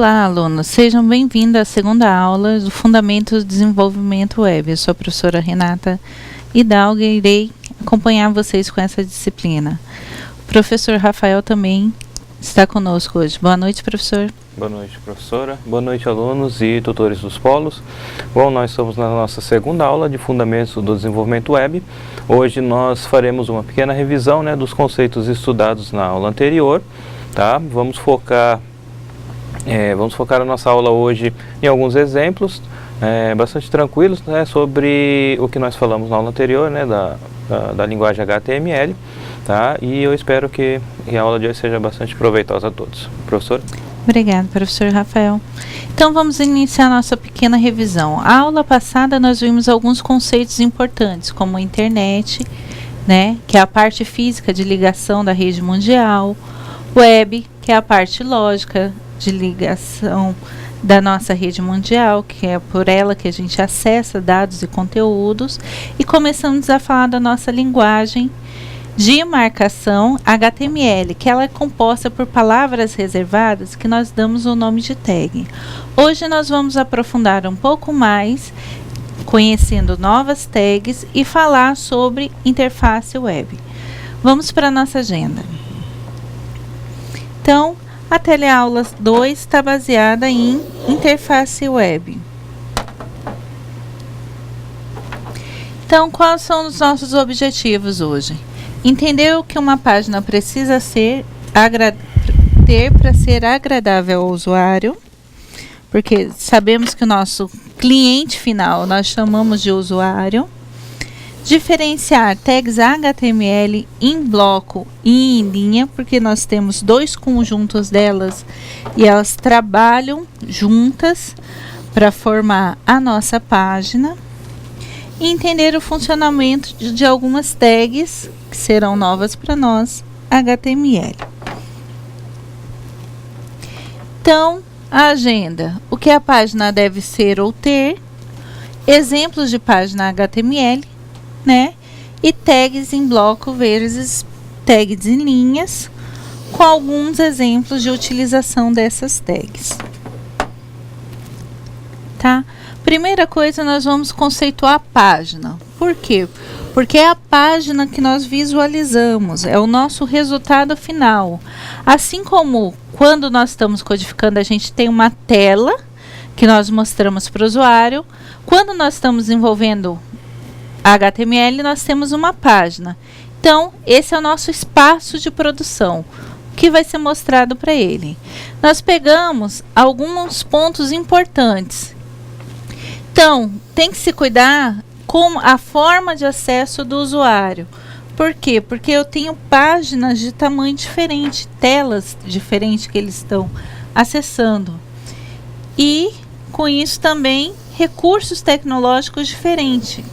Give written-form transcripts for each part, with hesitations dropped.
Olá, alunos. Sejam bem-vindos à segunda aula do Fundamentos do Desenvolvimento Web. Eu sou a professora Renata Hidalgo e irei acompanhar vocês com essa disciplina. O professor Rafael também está conosco hoje. Boa noite, professor. Boa noite, professora. Boa noite, alunos e tutores dos polos. Bom, nós estamos na nossa segunda aula de Fundamentos do Desenvolvimento Web. Hoje nós faremos uma pequena revisão, dos conceitos estudados na aula anterior. Tá? Vamos focar a nossa aula hoje em alguns exemplos bastante tranquilos, sobre o que nós falamos na aula anterior, da linguagem HTML. Tá? E eu espero que a aula de hoje seja bastante proveitosa a todos. Professor? Obrigada, professor Rafael. Então, vamos iniciar nossa pequena revisão. A aula passada nós vimos alguns conceitos importantes, como a internet, que é a parte física de ligação da rede mundial, web, que é a parte lógica de ligação da nossa rede mundial, que é por ela que a gente acessa dados e conteúdos, e começamos a falar da nossa linguagem de marcação HTML, que ela é composta por palavras reservadas que nós damos o nome de tag. Hoje nós vamos aprofundar um pouco mais, conhecendo novas tags e falar sobre interface web. Vamos para a nossa agenda. Então, a teleaula 2 está baseada em interface web. Então, quais são os nossos objetivos hoje? Entender o que uma página precisa ter para ser agradável ao usuário, porque sabemos que o nosso cliente final nós chamamos de usuário. Diferenciar tags HTML em bloco e em linha, porque nós temos dois conjuntos delas e elas trabalham juntas para formar a nossa página. E entender o funcionamento de algumas tags que serão novas para nós, HTML. Então, a agenda. O que a página deve ser ou ter, exemplos de página HTML, e tags em bloco versus tags em linhas, com alguns exemplos de utilização dessas tags. Tá? Primeira coisa, nós vamos conceituar a página. Por quê? Porque é a página que nós visualizamos, é o nosso resultado final. Assim como quando nós estamos codificando, a gente tem uma tela que nós mostramos para o usuário. Quando nós estamos envolvendo HTML, nós temos uma página. Então, esse é o nosso espaço de produção, que vai ser mostrado para ele. Nós pegamos alguns pontos importantes. Então, tem que se cuidar com a forma de acesso do usuário. Por quê? Porque eu tenho páginas de tamanho diferente, telas diferentes que eles estão acessando. E, com isso também, recursos tecnológicos diferentes.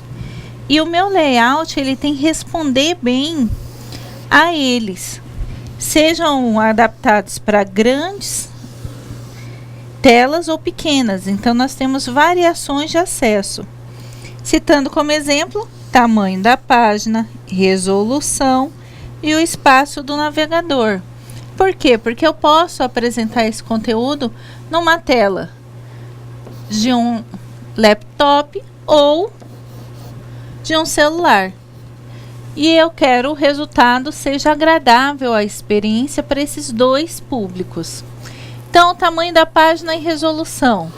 E o meu layout, ele tem que responder bem a eles. Sejam adaptados para grandes telas ou pequenas. Então, nós temos variações de acesso. Citando como exemplo, tamanho da página, resolução e o espaço do navegador. Por quê? Porque eu posso apresentar esse conteúdo numa tela de um laptop ou de um celular. E eu quero o resultado seja agradável à experiência para esses dois públicos. Então, o tamanho da página e resolução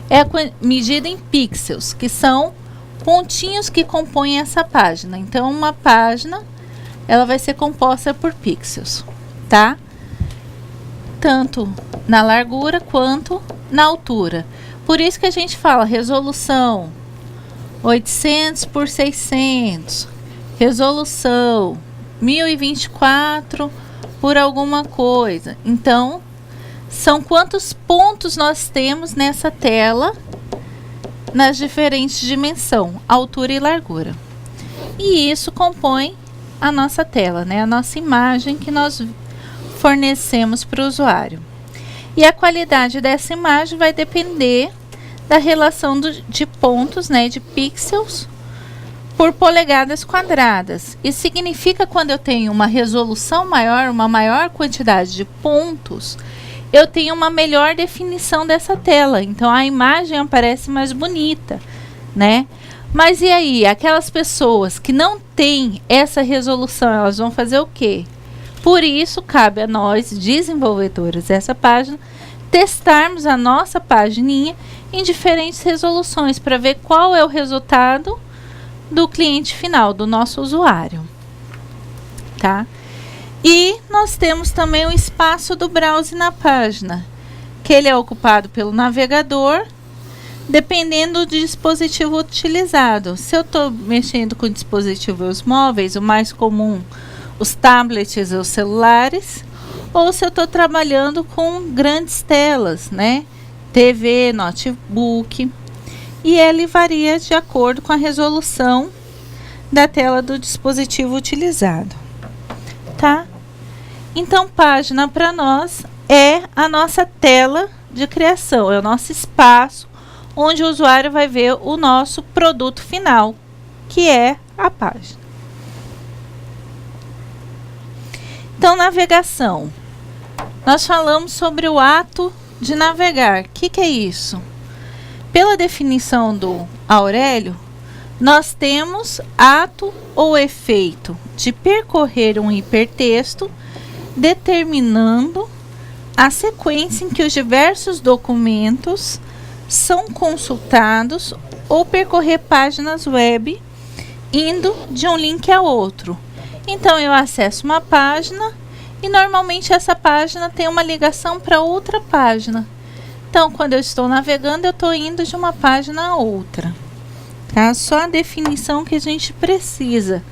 é medida em pixels, que são pontinhos que compõem essa página. Então, uma página, ela vai ser composta por pixels, tá? Tanto na largura quanto na altura. Por isso que a gente fala resolução 800 por 600, resolução 1024 por alguma coisa. Então, são quantos pontos nós temos nessa tela nas diferentes dimensões, altura e largura. E isso compõe a nossa tela, a nossa imagem que nós fornecemos para o usuário. E a qualidade dessa imagem vai depender da relação de pontos, de pixels por polegadas quadradas. Isso significa quando eu tenho uma resolução maior, uma maior quantidade de pontos, eu tenho uma melhor definição dessa tela. Então a imagem aparece mais bonita, né? Mas e aí, aquelas pessoas que não têm essa resolução, elas vão fazer o quê? Por isso, cabe a nós, desenvolvedores dessa página, testarmos a nossa pagininha em diferentes resoluções para ver qual é o resultado do cliente final, do nosso usuário, tá? E nós temos também o espaço do browse na página, que ele é ocupado pelo navegador, dependendo do dispositivo utilizado. Se eu estou mexendo com dispositivos móveis, o mais comum, os tablets ou celulares, ou se eu estou trabalhando com grandes telas, né? TV, notebook, e ele varia de acordo com a resolução da tela do dispositivo utilizado, tá? Então, página para nós é a nossa tela de criação, é o nosso espaço onde o usuário vai ver o nosso produto final, que é a página. Então, navegação. Nós falamos sobre o ato de navegar. O que é isso? Pela definição do Aurélio, nós temos ato ou efeito de percorrer um hipertexto, determinando a sequência em que os diversos documentos são consultados ou percorrer páginas web indo de um link a outro. Então eu acesso uma página e normalmente essa página tem uma ligação para outra página. Então quando eu estou navegando, eu estou indo de uma página a outra, tá? Só a definição que a gente precisa.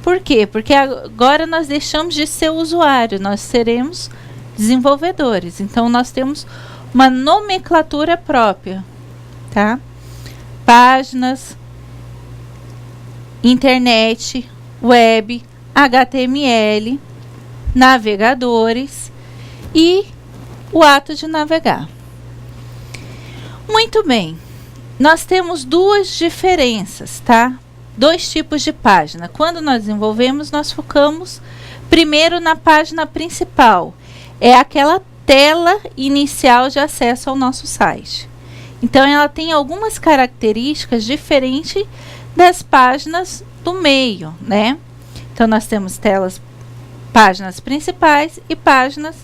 Por quê? Porque agora nós deixamos de ser usuário, nós seremos desenvolvedores. Então nós temos uma nomenclatura própria, tá? Páginas, internet, web, HTML, navegadores e o ato de navegar. Muito bem, nós temos duas diferenças, tá? Dois tipos de página. Quando nós desenvolvemos, nós focamos primeiro na página principal. É aquela tela inicial de acesso ao nosso site. Então, ela tem algumas características diferentes das páginas do meio, né? Então, nós temos páginas principais e páginas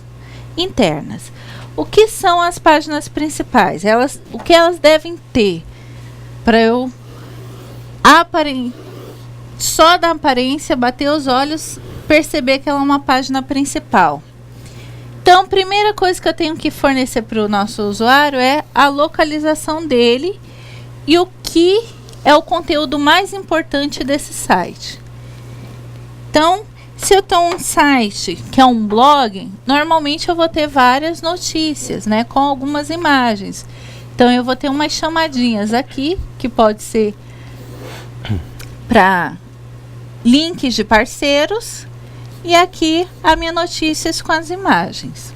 internas. O que são as páginas principais? O que elas devem ter? Para eu só da aparência, bater os olhos, perceber que ela é uma página principal. Então, a primeira coisa que eu tenho que fornecer para o nosso usuário é a localização dele e o que é o conteúdo mais importante desse site. Então, se eu tenho um site que é um blog, normalmente eu vou ter várias notícias, né, com algumas imagens. Então, eu vou ter umas chamadinhas aqui, que pode ser para links de parceiros, e aqui a minha notícias com as imagens,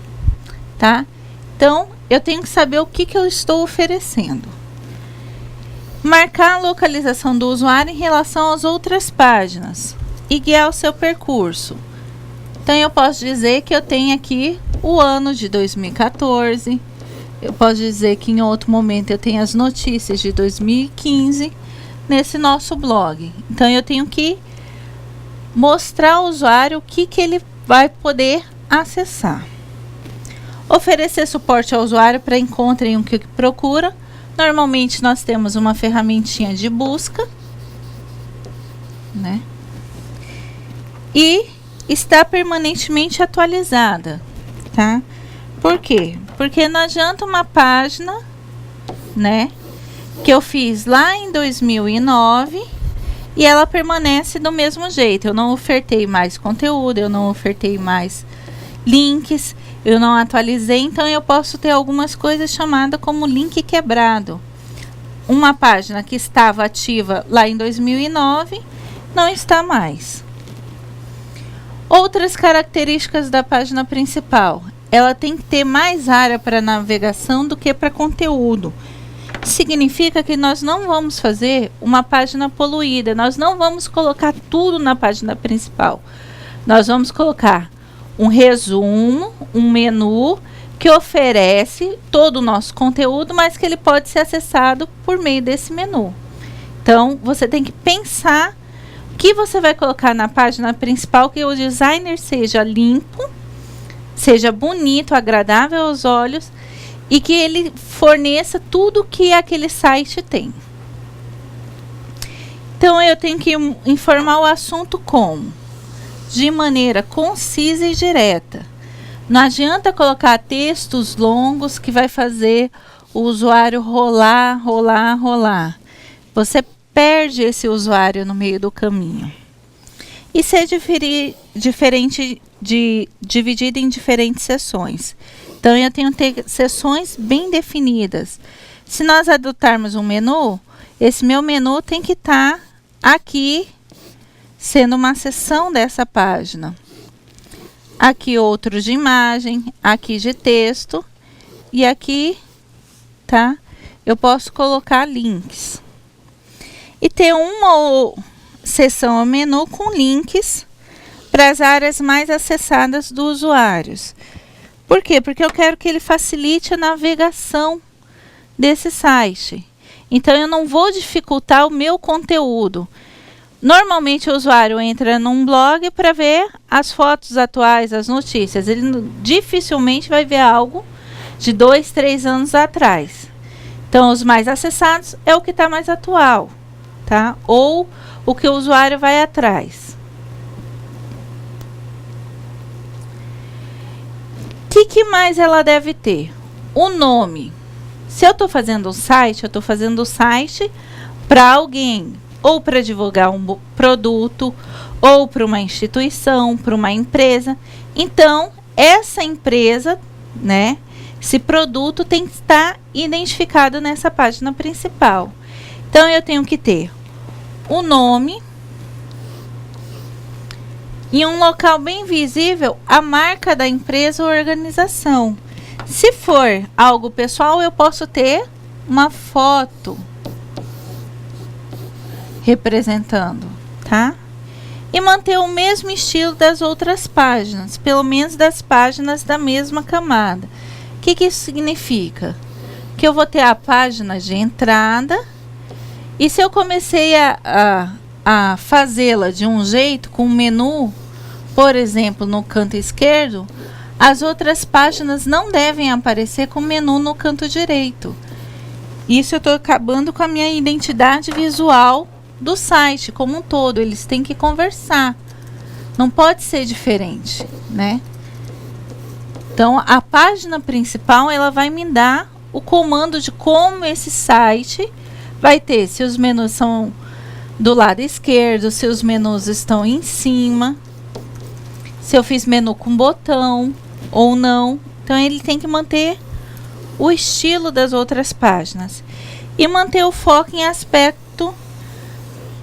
tá? Então, eu tenho que saber o que eu estou oferecendo. Marcar a localização do usuário em relação às outras páginas e guiar o seu percurso. Então, eu posso dizer que eu tenho aqui o ano de 2014, eu posso dizer que em outro momento eu tenho as notícias de 2015 nesse nosso blog. Então, eu tenho que mostrar ao usuário o que ele vai poder acessar. Oferecer suporte ao usuário para encontrem o que procura. Normalmente nós temos uma ferramentinha de busca, né? E está permanentemente atualizada, tá? Por quê? Porque não adianta uma página, né, que eu fiz lá em 2009 e ela permanece do mesmo jeito. Eu não ofertei mais conteúdo, eu não ofertei mais links, eu não atualizei. Então, eu posso ter algumas coisas chamadas como link quebrado. Uma página que estava ativa lá em 2009 não está mais. Outras características da página principal. Ela tem que ter mais área para navegação do que para conteúdo. Significa que nós não vamos fazer uma página poluída, nós não vamos colocar tudo na página principal. Nós vamos colocar um resumo, um menu, que oferece todo o nosso conteúdo, mas que ele pode ser acessado por meio desse menu. Então, você tem que pensar o que você vai colocar na página principal, que o designer seja limpo, seja bonito, agradável aos olhos e que ele forneça tudo que aquele site tem. Então, eu tenho que informar o assunto de maneira concisa e direta. Não adianta colocar textos longos que vai fazer o usuário rolar. Você perde esse usuário no meio do caminho. E ser dividido em diferentes seções. Então, eu tenho que ter seções bem definidas. Se nós adotarmos um menu, esse meu menu tem que estar aqui, sendo uma seção dessa página. Aqui outro de imagem, aqui de texto e aqui, tá? Eu posso colocar links. E ter uma seção ao menu com links para as áreas mais acessadas dos usuários. Por quê? Porque eu quero que ele facilite a navegação desse site. Então, eu não vou dificultar o meu conteúdo. Normalmente, o usuário entra num blog para ver as fotos atuais, as notícias. Ele dificilmente vai ver algo de 2, 3 anos atrás. Então, os mais acessados é o que está mais atual, tá? Ou o que o usuário vai atrás. O que mais ela deve ter? O nome. Se eu estou fazendo um site, eu estou fazendo o site para alguém, ou para divulgar um produto, ou para uma instituição, para uma empresa. Então, essa empresa, né, esse produto tem que estar identificado nessa página principal. Então, eu tenho que ter o nome e um local bem visível, a marca da empresa ou organização. Se for algo pessoal, eu posso ter uma foto representando, tá? E manter o mesmo estilo das outras páginas, pelo menos das páginas da mesma camada. O que isso significa? Que eu vou ter a página de entrada e se eu comecei a fazê-la de um jeito, com o menu, por exemplo, no canto esquerdo, as outras páginas não devem aparecer com o menu no canto direito. Isso eu estou acabando com a minha identidade visual do site como um todo. Eles têm que conversar. Não pode ser diferente, né? Então, a página principal, ela vai me dar o comando de como esse site vai ter. Se os menus são do lado esquerdo, se os menus estão em cima, se eu fiz menu com botão ou não. Então, ele tem que manter o estilo das outras páginas e manter o foco em aspectos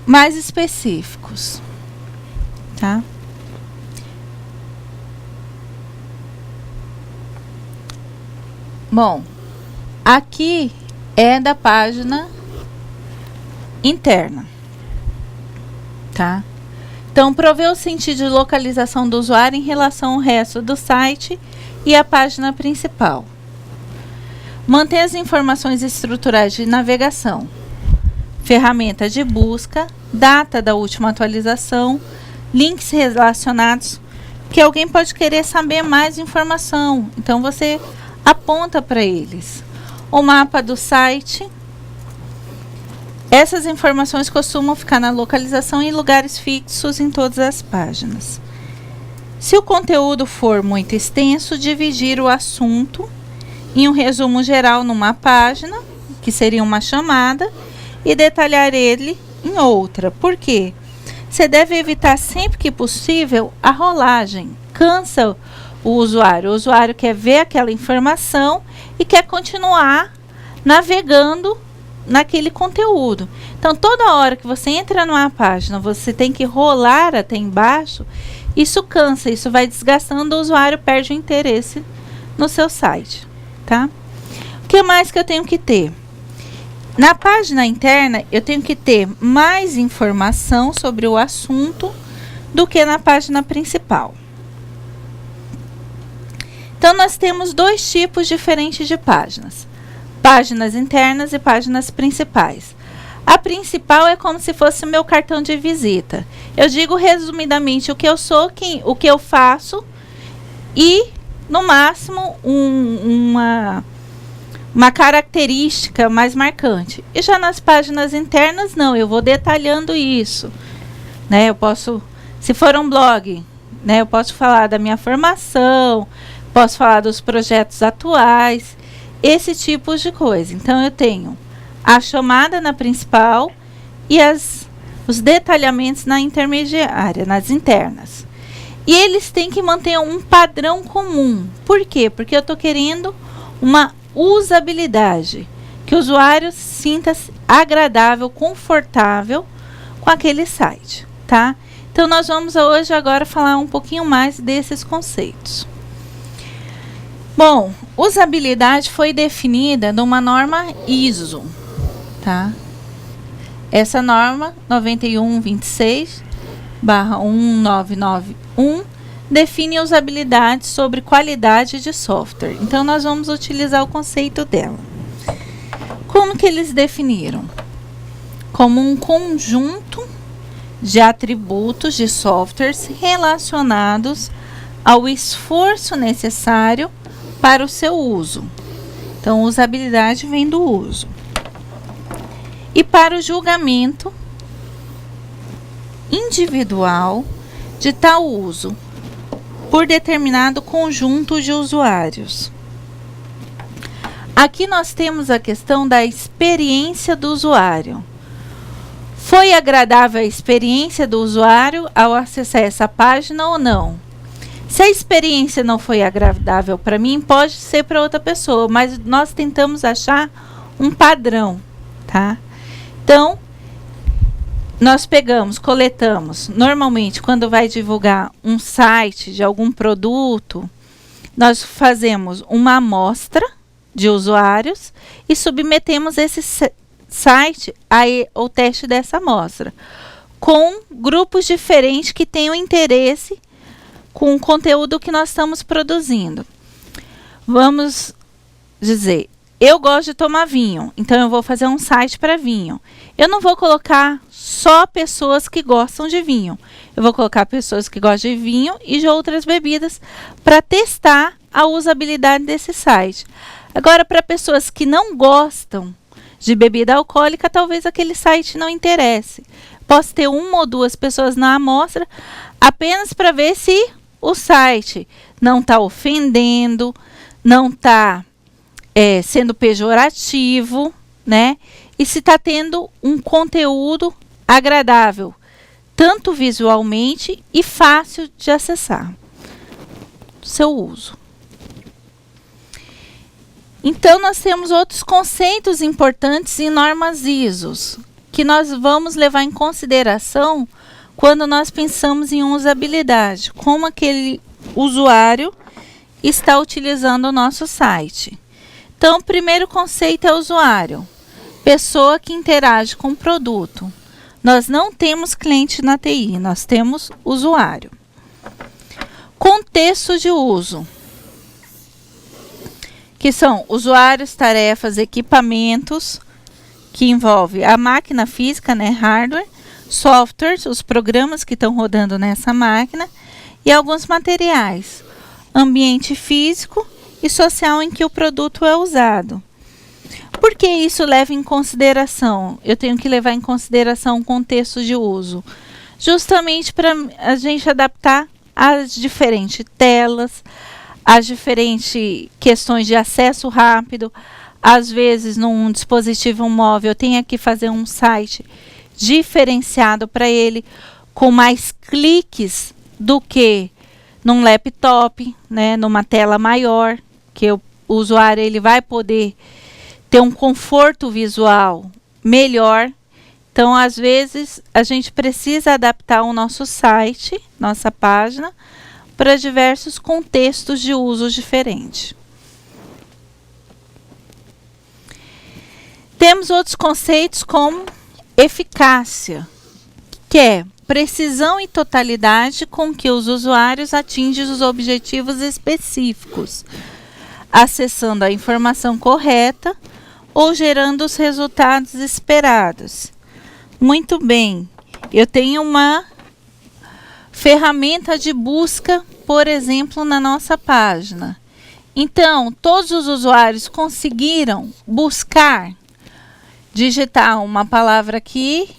mais específicos, tá? Bom, aqui é da página interna, tá? Então, prover o sentido de localização do usuário em relação ao resto do site e a página principal. Manter as informações estruturais de navegação, ferramenta de busca, data da última atualização, links relacionados, que alguém pode querer saber mais informação. Então, você aponta para eles. O mapa do site. Essas informações costumam ficar na localização em lugares fixos em todas as páginas. Se o conteúdo for muito extenso, dividir o assunto em um resumo geral numa página, que seria uma chamada, e detalhar ele em outra. Por quê? Você deve evitar sempre que possível a rolagem. Cansa o usuário. O usuário quer ver aquela informação e quer continuar navegando naquele conteúdo. Então, toda hora que você entra numa página, você tem que rolar até embaixo. Isso cansa, isso vai desgastando, o usuário perde o interesse no seu site, tá? O que mais que eu tenho que ter? Na página interna, eu tenho que ter mais informação sobre o assunto do que na página principal. Então, nós temos dois tipos diferentes de páginas. Páginas internas e páginas principais. A principal é como se fosse o meu cartão de visita. Eu digo resumidamente o que eu sou, o que eu faço e, no máximo, uma característica mais marcante. E já nas páginas internas, não, eu vou detalhando isso. Né? Eu posso, se for um blog, né, eu posso falar da minha formação, posso falar dos projetos atuais, esse tipo de coisa. Então, eu tenho a chamada na principal e os detalhamentos na intermediária, nas internas. E eles têm que manter um padrão comum. Por quê? Porque eu estou querendo uma usabilidade, que o usuário sinta-se agradável, confortável com aquele site, tá? Então, nós vamos hoje agora falar um pouquinho mais desses conceitos. Bom, usabilidade foi definida numa norma ISO, tá? Essa norma 9126/1991 define usabilidade sobre qualidade de software. Então, nós vamos utilizar o conceito dela. Como que eles definiram? Como um conjunto de atributos de softwares relacionados ao esforço necessário para o seu uso. Então, usabilidade vem do uso. E para o julgamento individual de tal uso por determinado conjunto de usuários. Aqui nós temos a questão da experiência do usuário. Foi agradável a experiência do usuário ao acessar essa página ou não? Se a experiência não foi agradável para mim, pode ser para outra pessoa, mas nós tentamos achar um padrão, tá? Então, nós coletamos, normalmente, quando vai divulgar um site de algum produto, nós fazemos uma amostra de usuários e submetemos esse site ao teste dessa amostra, com grupos diferentes que tenham interesse com o conteúdo que nós estamos produzindo. Vamos dizer, eu gosto de tomar vinho, então eu vou fazer um site para vinho. Eu não vou colocar só pessoas que gostam de vinho. Eu vou colocar pessoas que gostam de vinho e de outras bebidas para testar a usabilidade desse site. Agora, para pessoas que não gostam de bebida alcoólica, talvez aquele site não interesse. Posso ter uma ou duas pessoas na amostra apenas para ver se o site não está ofendendo, não está sendo pejorativo, né? E se está tendo um conteúdo agradável, tanto visualmente e fácil de acessar. Seu uso. Então, nós temos outros conceitos importantes em normas ISO, que nós vamos levar em consideração quando nós pensamos em usabilidade, como aquele usuário está utilizando o nosso site. Então, o primeiro conceito é usuário, pessoa que interage com o produto. Nós não temos cliente na TI, nós temos usuário. Contexto de uso, que são usuários, tarefas, equipamentos, que envolve a máquina física, né, hardware, softwares, os programas que estão rodando nessa máquina e alguns materiais, ambiente físico e social em que o produto é usado. Por que isso leva em consideração? Eu tenho que levar em consideração o contexto de uso, justamente para a gente adaptar às diferentes telas, às diferentes questões de acesso rápido. Às vezes, num dispositivo móvel, eu tenho que fazer um site diferenciado para ele, com mais cliques do que num laptop, né, numa tela maior, que o usuário ele vai poder ter um conforto visual melhor. Então, às vezes, a gente precisa adaptar o nosso site, nossa página, para diversos contextos de uso diferentes. Temos outros conceitos como eficácia, que é precisão e totalidade com que os usuários atingem os objetivos específicos, acessando a informação correta ou gerando os resultados esperados. Muito bem, eu tenho uma ferramenta de busca, por exemplo, na nossa página. Então, todos os usuários conseguiram buscar, digitar uma palavra aqui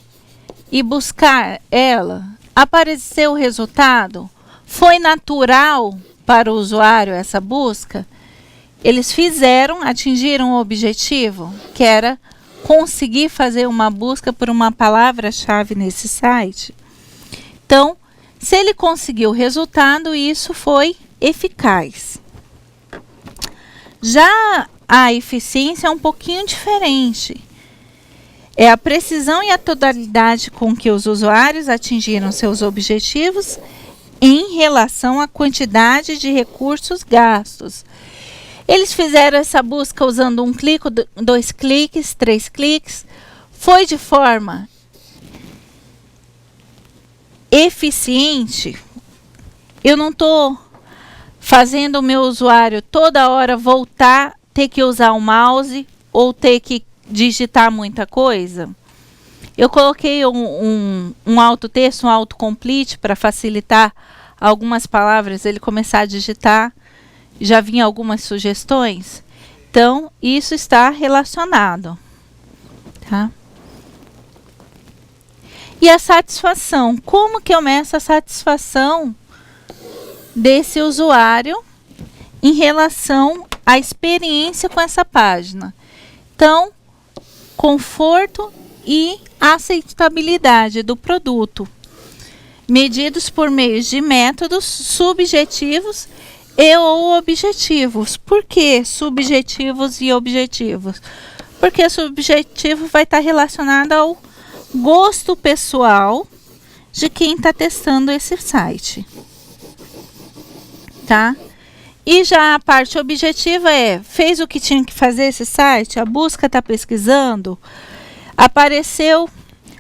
e buscar ela. Apareceu o resultado? Foi natural para o usuário essa busca? Eles atingiram o objetivo, que era conseguir fazer uma busca por uma palavra-chave nesse site? Então, se ele conseguiu o resultado, isso foi eficaz. Já a eficiência é um pouquinho diferente. É a precisão e a totalidade com que os usuários atingiram seus objetivos em relação à quantidade de recursos gastos. Eles fizeram essa busca usando um clique, 2 cliques, 3 cliques. Foi de forma eficiente. Eu não estou fazendo o meu usuário toda hora voltar, ter que usar o mouse ou ter que digitar muita coisa. Eu coloquei um autotexto, um autocomplete para facilitar algumas palavras, ele começar a digitar. Já vinha algumas sugestões. Então, isso está relacionado. Tá? E a satisfação. Como que eu meço a satisfação desse usuário em relação à experiência com essa página? Então, conforto e aceitabilidade do produto. Medidos por meio de métodos subjetivos e ou objetivos. Por que subjetivos e objetivos? Porque subjetivo vai estar relacionado ao gosto pessoal de quem está testando esse site. Tá? E já a parte objetiva fez o que tinha que fazer esse site? A busca está pesquisando? Apareceu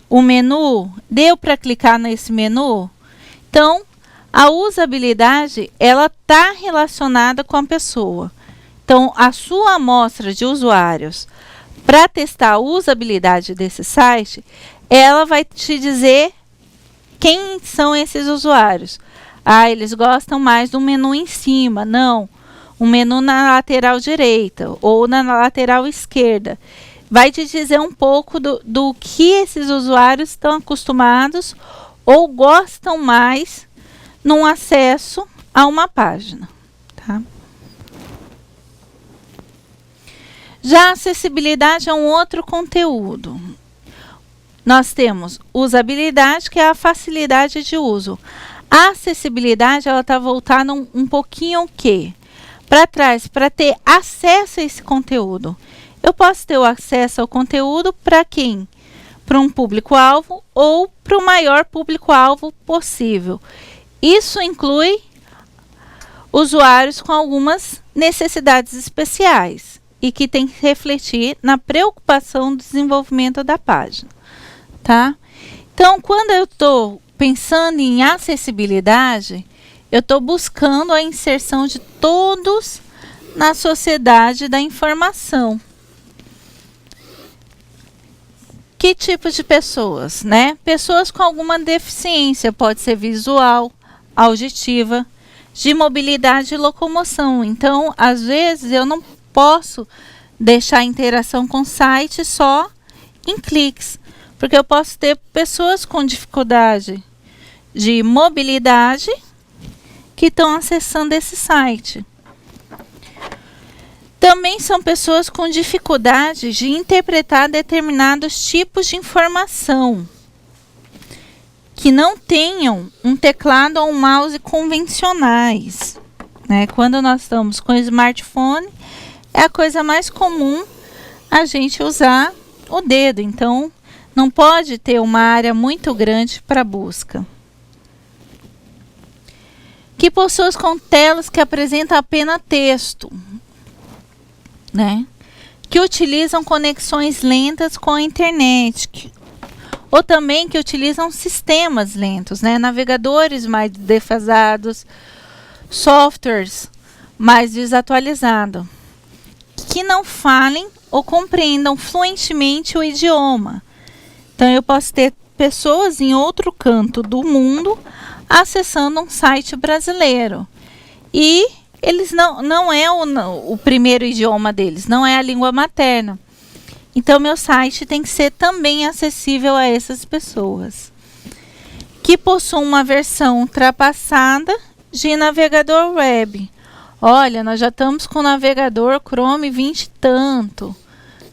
o menu? Deu para clicar nesse menu? Então, a usabilidade, ela está relacionada com a pessoa. Então, a sua amostra de usuários para testar a usabilidade desse site, ela vai te dizer quem são esses usuários. Ah, eles gostam mais do menu em cima. Não, um menu na lateral direita ou na lateral esquerda. Vai te dizer um pouco do que esses usuários estão acostumados ou gostam mais num acesso a uma página. Tá? Já a acessibilidade é um outro conteúdo. Nós temos usabilidade, que é a facilidade de uso. A acessibilidade, ela está voltada um pouquinho o quê? Para trás, para ter acesso a esse conteúdo. Eu posso ter o acesso ao conteúdo para quem? Para um público-alvo ou para o maior público-alvo possível. Isso inclui usuários com algumas necessidades especiais e que tem que refletir na preocupação do desenvolvimento da página. Tá? Então, quando eu estou pensando em acessibilidade, eu estou buscando a inserção de todos na sociedade da informação. Que tipo de pessoas, né? Pessoas com alguma deficiência, pode ser visual, auditiva, de mobilidade e locomoção. Então, às vezes, eu não posso deixar a interação com o site só em cliques, porque eu posso ter pessoas com dificuldade de mobilidade que estão acessando esse site. Também são pessoas com dificuldade de interpretar determinados tipos de informação, que não tenham um teclado ou um mouse convencionais. Né? Quando nós estamos com o smartphone, é a coisa mais comum a gente usar o dedo. Então, não pode ter uma área muito grande para busca. Que pessoas com telas que apresentam apenas texto, né? Que utilizam conexões lentas com a internet, ou também que utilizam sistemas lentos, né? Navegadores mais defasados, softwares mais desatualizados, que não falem ou compreendam fluentemente o idioma. Então, eu posso ter pessoas em outro canto do mundo acessando um site brasileiro. E eles não é o primeiro idioma deles, não é a língua materna. Então, meu site tem que ser também acessível a essas pessoas. Que possuam uma versão ultrapassada de navegador web. Olha, nós já estamos com o navegador Chrome 20 e tanto,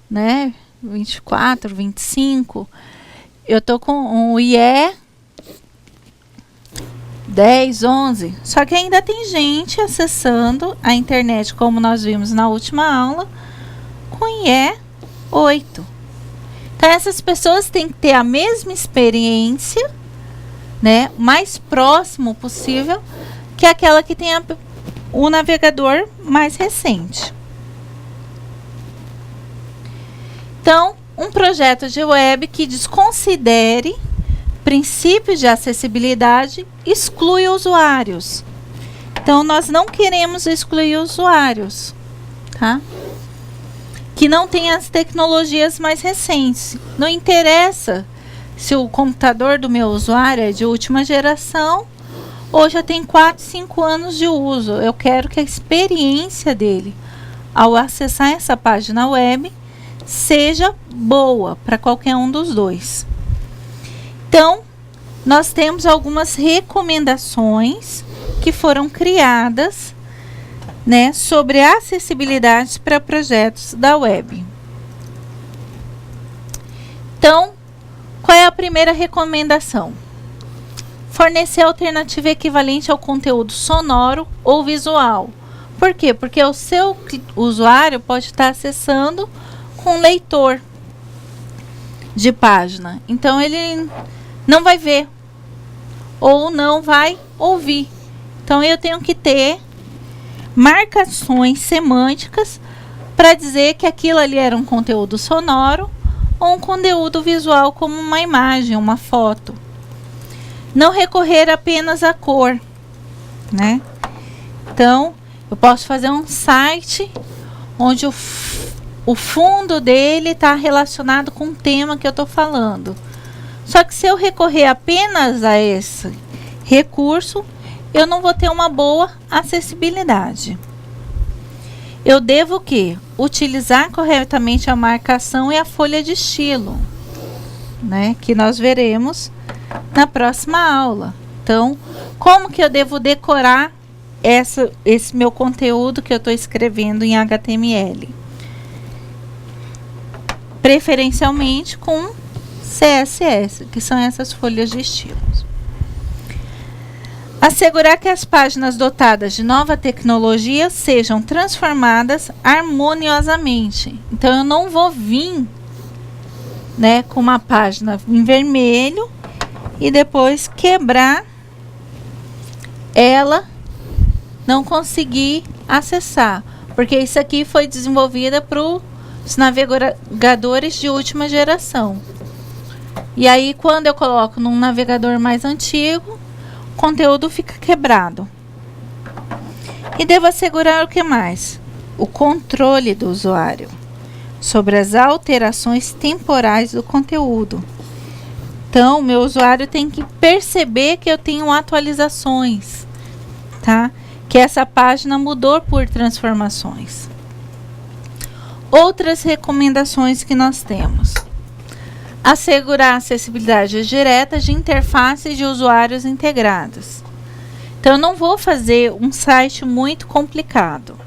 né? 24, 25. Eu tô com o IE 10, 11. Só que ainda tem gente acessando a internet, como nós vimos na última aula, com IE 8. Então, essas pessoas têm que ter a mesma experiência, né? O mais próximo possível que aquela que tem o navegador mais recente. Então, um projeto de web que desconsidere princípios de acessibilidade exclui usuários. Então, nós não queremos excluir usuários, tá? Que não tem as tecnologias mais recentes. Não interessa se o computador do meu usuário é de última geração ou já tem 4, 5 anos de uso. Eu quero que a experiência dele ao acessar essa página web seja boa para qualquer um dos dois. Então, nós temos algumas recomendações que foram criadas, né, sobre acessibilidade para projetos da web. Então, qual é a primeira recomendação? Fornecer alternativa equivalente ao conteúdo sonoro ou visual. Por quê? Porque o seu usuário pode estar acessando com leitor de página. Então, ele não vai ver ou não vai ouvir. Então, eu tenho que ter marcações semânticas para dizer que aquilo ali era um conteúdo sonoro ou um conteúdo visual, como uma imagem, uma foto. Não recorrer apenas à cor, né? Então, eu posso fazer um site onde o fundo dele está relacionado com o tema que eu estou falando. Só que se eu recorrer apenas a esse recurso, eu não vou ter uma boa acessibilidade. Eu devo o quê? Utilizar corretamente a marcação e a folha de estilo, né? Que nós veremos na próxima aula. Então, como que eu devo decorar esse meu conteúdo que eu estou escrevendo em HTML? Preferencialmente com CSS, que são essas folhas de estilos. Assegurar que as páginas dotadas de nova tecnologia sejam transformadas harmoniosamente. Então, eu não vou vir, né, com uma página em vermelho e depois quebrar ela, não conseguir acessar. Porque isso aqui foi desenvolvida para os navegadores de última geração. E aí, quando eu coloco num navegador mais antigo, o conteúdo fica quebrado. E devo assegurar o que mais? O controle do usuário sobre as alterações temporais do conteúdo. Então, o meu usuário tem que perceber que eu tenho atualizações, tá? Que essa página mudou por transformações. Outras recomendações que nós temos: assegurar a acessibilidade direta de interfaces de usuários integradas. Então, eu não vou fazer um site muito complicado.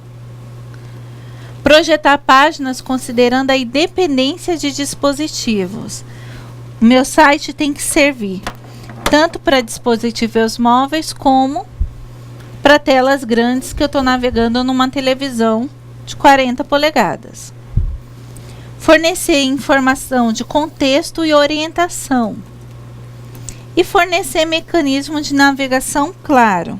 Projetar páginas considerando a independência de dispositivos. O meu site tem que servir tanto para dispositivos móveis como para telas grandes que eu estou navegando numa televisão de 40 polegadas. Fornecer informação de contexto e orientação. E fornecer mecanismo de navegação claro.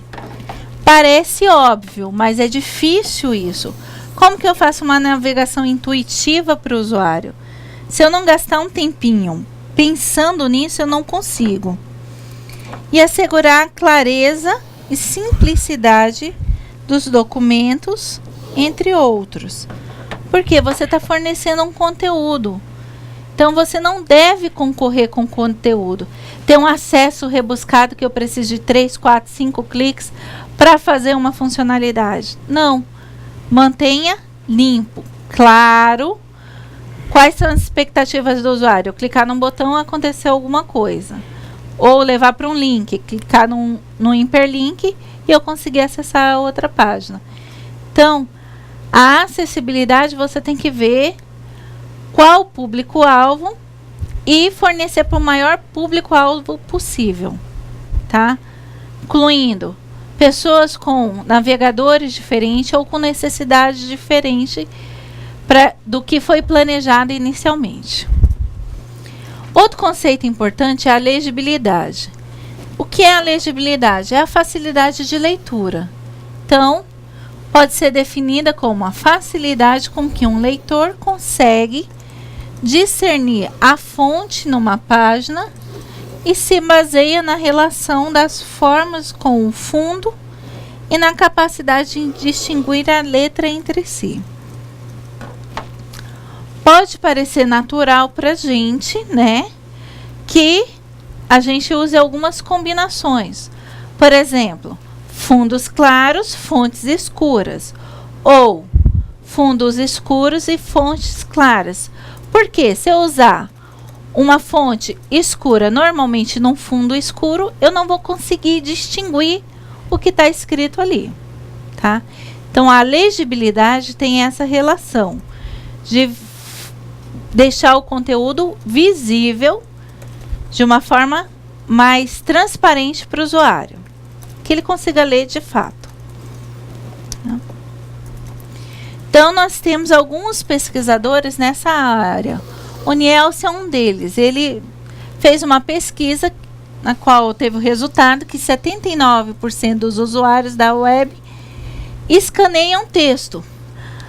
Parece óbvio, mas é difícil isso. Como que eu faço uma navegação intuitiva para o usuário? Se eu não gastar um tempinho pensando nisso, eu não consigo. E assegurar clareza e simplicidade dos documentos, entre outros. Porque você está fornecendo um conteúdo. Então, você não deve concorrer com conteúdo. Ter um acesso rebuscado que eu preciso de 3, 4, 5 cliques para fazer uma funcionalidade. Não. Mantenha limpo, claro. Quais são as expectativas do usuário? Eu clicar num botão, acontecer alguma coisa. Ou levar para um link, clicar num hiperlink e eu conseguir acessar a outra página. Então, a acessibilidade você tem que ver qual o público-alvo e fornecer para o maior público-alvo possível, tá? Incluindo pessoas com navegadores diferentes ou com necessidades diferentes do que foi planejado inicialmente. Outro conceito importante é a legibilidade. O que é a legibilidade? É a facilidade de leitura. Então, pode ser definida como a facilidade com que um leitor consegue discernir a fonte numa página e se baseia na relação das formas com o fundo e na capacidade de distinguir a letra entre si. Pode parecer natural para a gente, né, que a gente use algumas combinações. Por exemplo, fundos claros, fontes escuras, ou fundos escuros e fontes claras. Porque se eu usar uma fonte escura normalmente num fundo escuro, eu não vou conseguir distinguir o que está escrito ali, tá? Então, a legibilidade tem essa relação de deixar o conteúdo visível de uma forma mais transparente para o usuário, que ele consiga ler de fato. Então, nós temos alguns pesquisadores nessa área. O Nielsen é um deles. Ele fez uma pesquisa na qual teve o resultado que 79% dos usuários da web escaneiam texto.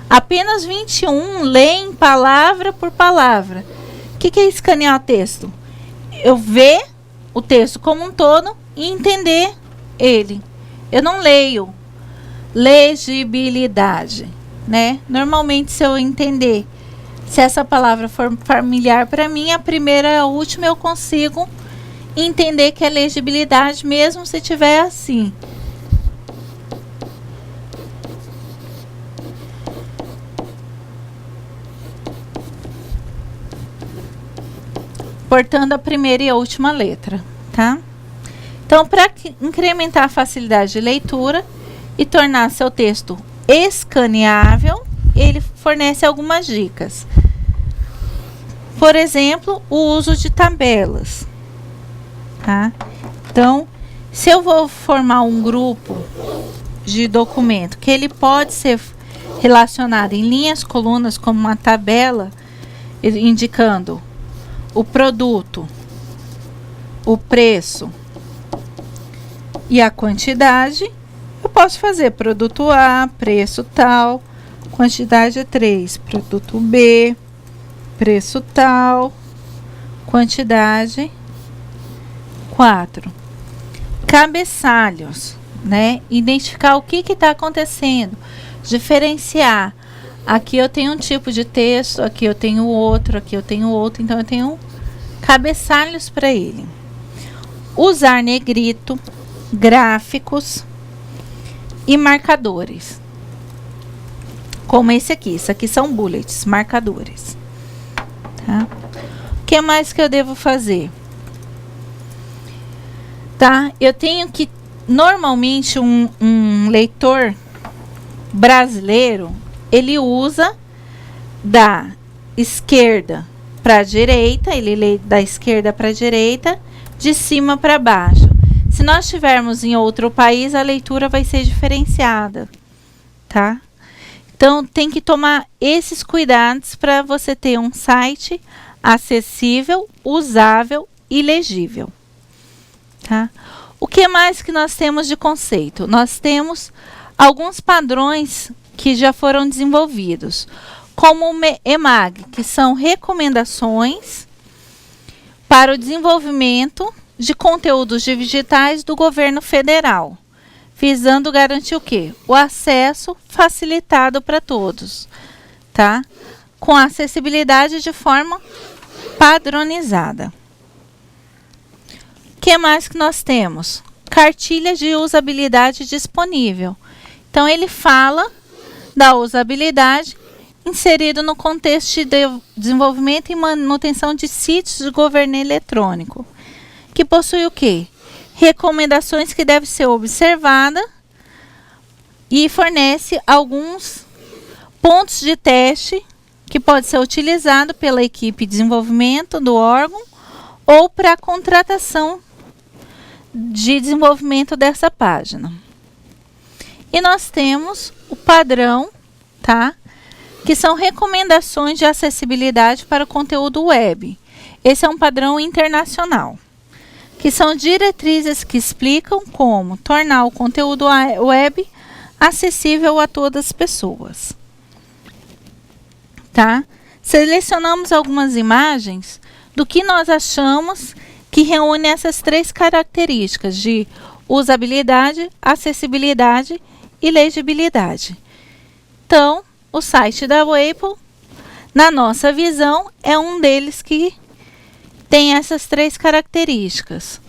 Apenas 21% leem palavra por palavra. O que é escanear texto? Eu ver o texto como um todo e entender ele. Eu não leio. Legibilidade, né? Normalmente, se eu entender, se essa palavra for familiar para mim, a primeira e a última eu consigo entender que é legibilidade, mesmo se tiver assim. Portando a primeira e a última letra, tá? Então, para incrementar a facilidade de leitura e tornar seu texto escaneável, ele fornece algumas dicas. Por exemplo, o uso de tabelas, tá? Então, se eu vou formar um grupo de documento que ele pode ser relacionado em linhas, colunas, como uma tabela, indicando o produto, o preço e a quantidade, eu posso fazer produto A, preço tal, quantidade 3, produto B, preço tal, quantidade 4. Cabeçalhos, né? Identificar o que está acontecendo, diferenciar. Aqui eu tenho um tipo de texto, aqui eu tenho outro, aqui eu tenho outro, então eu tenho cabeçalhos para ele. Usar negrito, gráficos e marcadores. Como esse aqui. Isso aqui são bullets, marcadores. Tá? O que mais que eu devo fazer? Tá? Eu tenho que, normalmente, um leitor brasileiro, ele usa da esquerda para a direita, ele lê da esquerda para a direita, de cima para baixo. Se nós estivermos em outro país, a leitura vai ser diferenciada, tá? Então, tem que tomar esses cuidados para você ter um site acessível, usável e legível, tá? O que mais que nós temos de conceito? Nós temos alguns padrões que já foram desenvolvidos, como o EMAG, que são recomendações para o desenvolvimento de conteúdos digitais do governo federal, visando garantir o quê? O acesso facilitado para todos, tá? Com acessibilidade de forma padronizada. O que mais que nós temos? Cartilha de usabilidade disponível. Então, ele fala da usabilidade inserido no contexto de desenvolvimento e manutenção de sítios de governo eletrônico, que possui o quê? Recomendações que devem ser observadas e fornece alguns pontos de teste que pode ser utilizado pela equipe de desenvolvimento do órgão ou para a contratação de desenvolvimento dessa página. E nós temos o padrão, tá? Que são recomendações de acessibilidade para o conteúdo web. Esse é um padrão internacional, que são diretrizes que explicam como tornar o conteúdo web acessível a todas as pessoas. Tá? Selecionamos algumas imagens do que nós achamos que reúne essas três características de usabilidade, acessibilidade e legibilidade. Então, o site da Waypo, na nossa visão, é um deles que tem essas três características.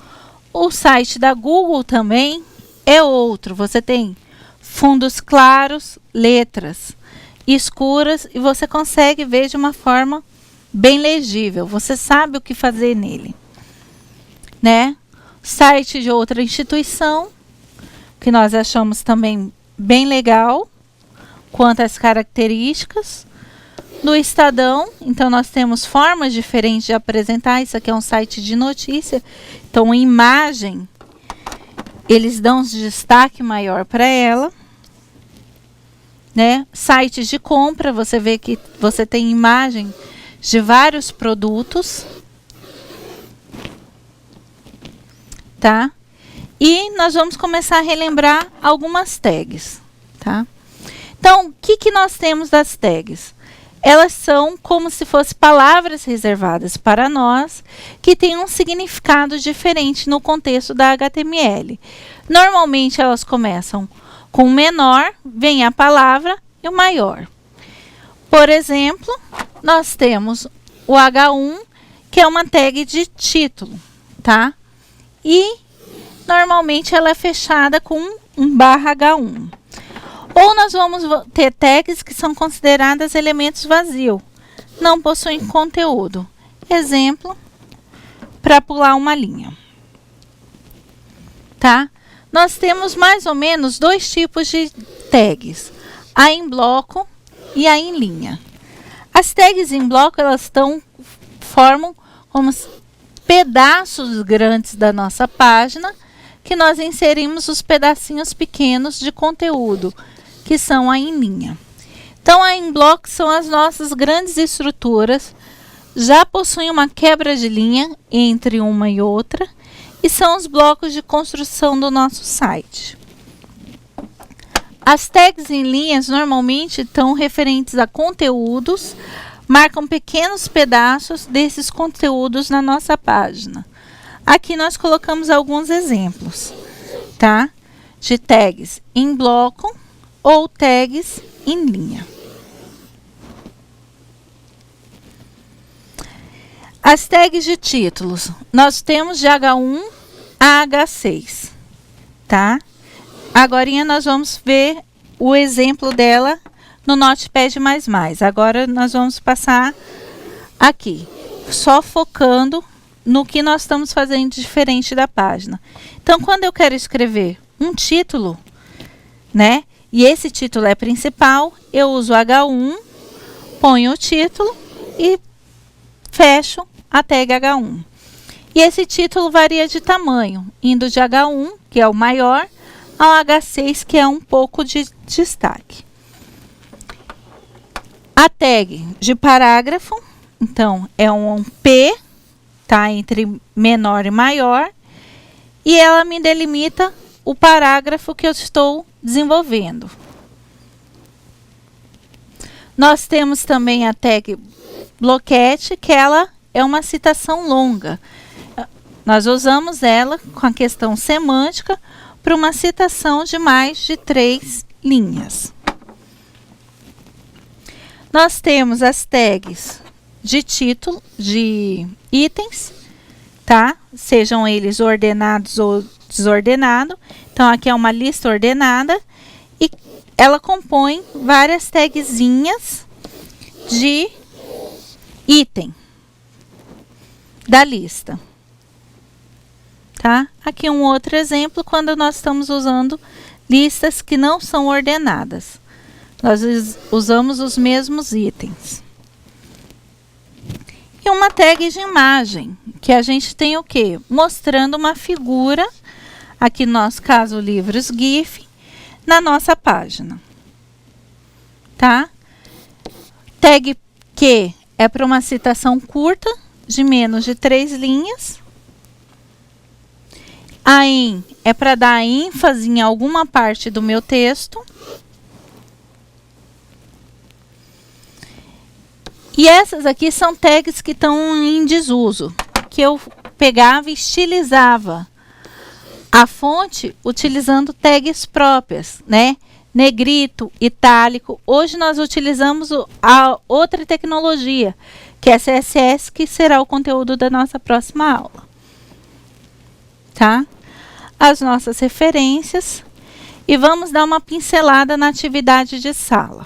O site da Google também é outro. Você tem fundos claros, letras escuras e você consegue ver de uma forma bem legível. Você sabe o que fazer nele, né? Site de outra instituição que nós achamos também bem legal quanto às características. No Estadão, então nós temos formas diferentes de apresentar. Isso aqui é um site de notícia, então imagem eles dão um destaque maior para ela, né? Sites de compra, você vê que você tem imagem de vários produtos, tá? E nós vamos começar a relembrar algumas tags, tá? Então, o que nós temos das tags? Elas são como se fossem palavras reservadas para nós, que têm um significado diferente no contexto da HTML. Normalmente, elas começam com o menor, vem a palavra e o maior. Por exemplo, nós temos o H1, que é uma tag de título, tá? E, normalmente, ela é fechada com um /H1. Ou nós vamos ter tags que são consideradas elementos vazios, não possuem conteúdo. Exemplo, para pular uma linha. Tá? Nós temos mais ou menos dois tipos de tags, a em bloco e a em linha. As tags em bloco, elas formam como pedaços grandes da nossa página, que nós inserimos os pedacinhos pequenos de conteúdo, que são a em linha. Então, a em bloco são as nossas grandes estruturas, já possuem uma quebra de linha entre uma e outra, e são os blocos de construção do nosso site. As tags em linhas normalmente estão referentes a conteúdos, marcam pequenos pedaços desses conteúdos na nossa página. Aqui nós colocamos alguns exemplos, tá? De tags em bloco ou tags em linha. As tags de títulos, nós temos de H1 a H6, tá? Agora nós vamos ver o exemplo dela no Notepad++. Agora nós vamos passar aqui, só focando no que nós estamos fazendo diferente da página. Então, quando eu quero escrever um título, né? E esse título é principal, eu uso H1, ponho o título e fecho a tag H1. E esse título varia de tamanho, indo de H1, que é o maior, ao H6, que é um pouco de destaque. A tag de parágrafo, então, é um P, tá, entre menor e maior, e ela me delimita o parágrafo que eu estou desenvolvendo. Nós temos também a tag bloquete, que ela é uma citação longa. Nós usamos ela com a questão semântica para uma citação de mais de 3 linhas. Nós temos as tags de título, de itens, tá? Sejam eles ordenados ou desordenados. Então, aqui é uma lista ordenada e ela compõe várias tagzinhas de item da lista. Tá? Aqui um outro exemplo quando nós estamos usando listas que não são ordenadas. Nós usamos os mesmos itens. E uma tag de imagem, que a gente tem o quê? Mostrando uma figura, aqui no nosso caso livros GIF, na nossa página. Tá? Tag Q é para uma citação curta, de menos de 3 linhas. A EN é para dar ênfase em alguma parte do meu texto. E essas aqui são tags que estão em desuso, que eu pegava e estilizava a fonte utilizando tags próprias, né? Negrito, itálico. Hoje nós utilizamos a outra tecnologia, que é CSS, que será o conteúdo da nossa próxima aula. Tá? As nossas referências e vamos dar uma pincelada na atividade de sala.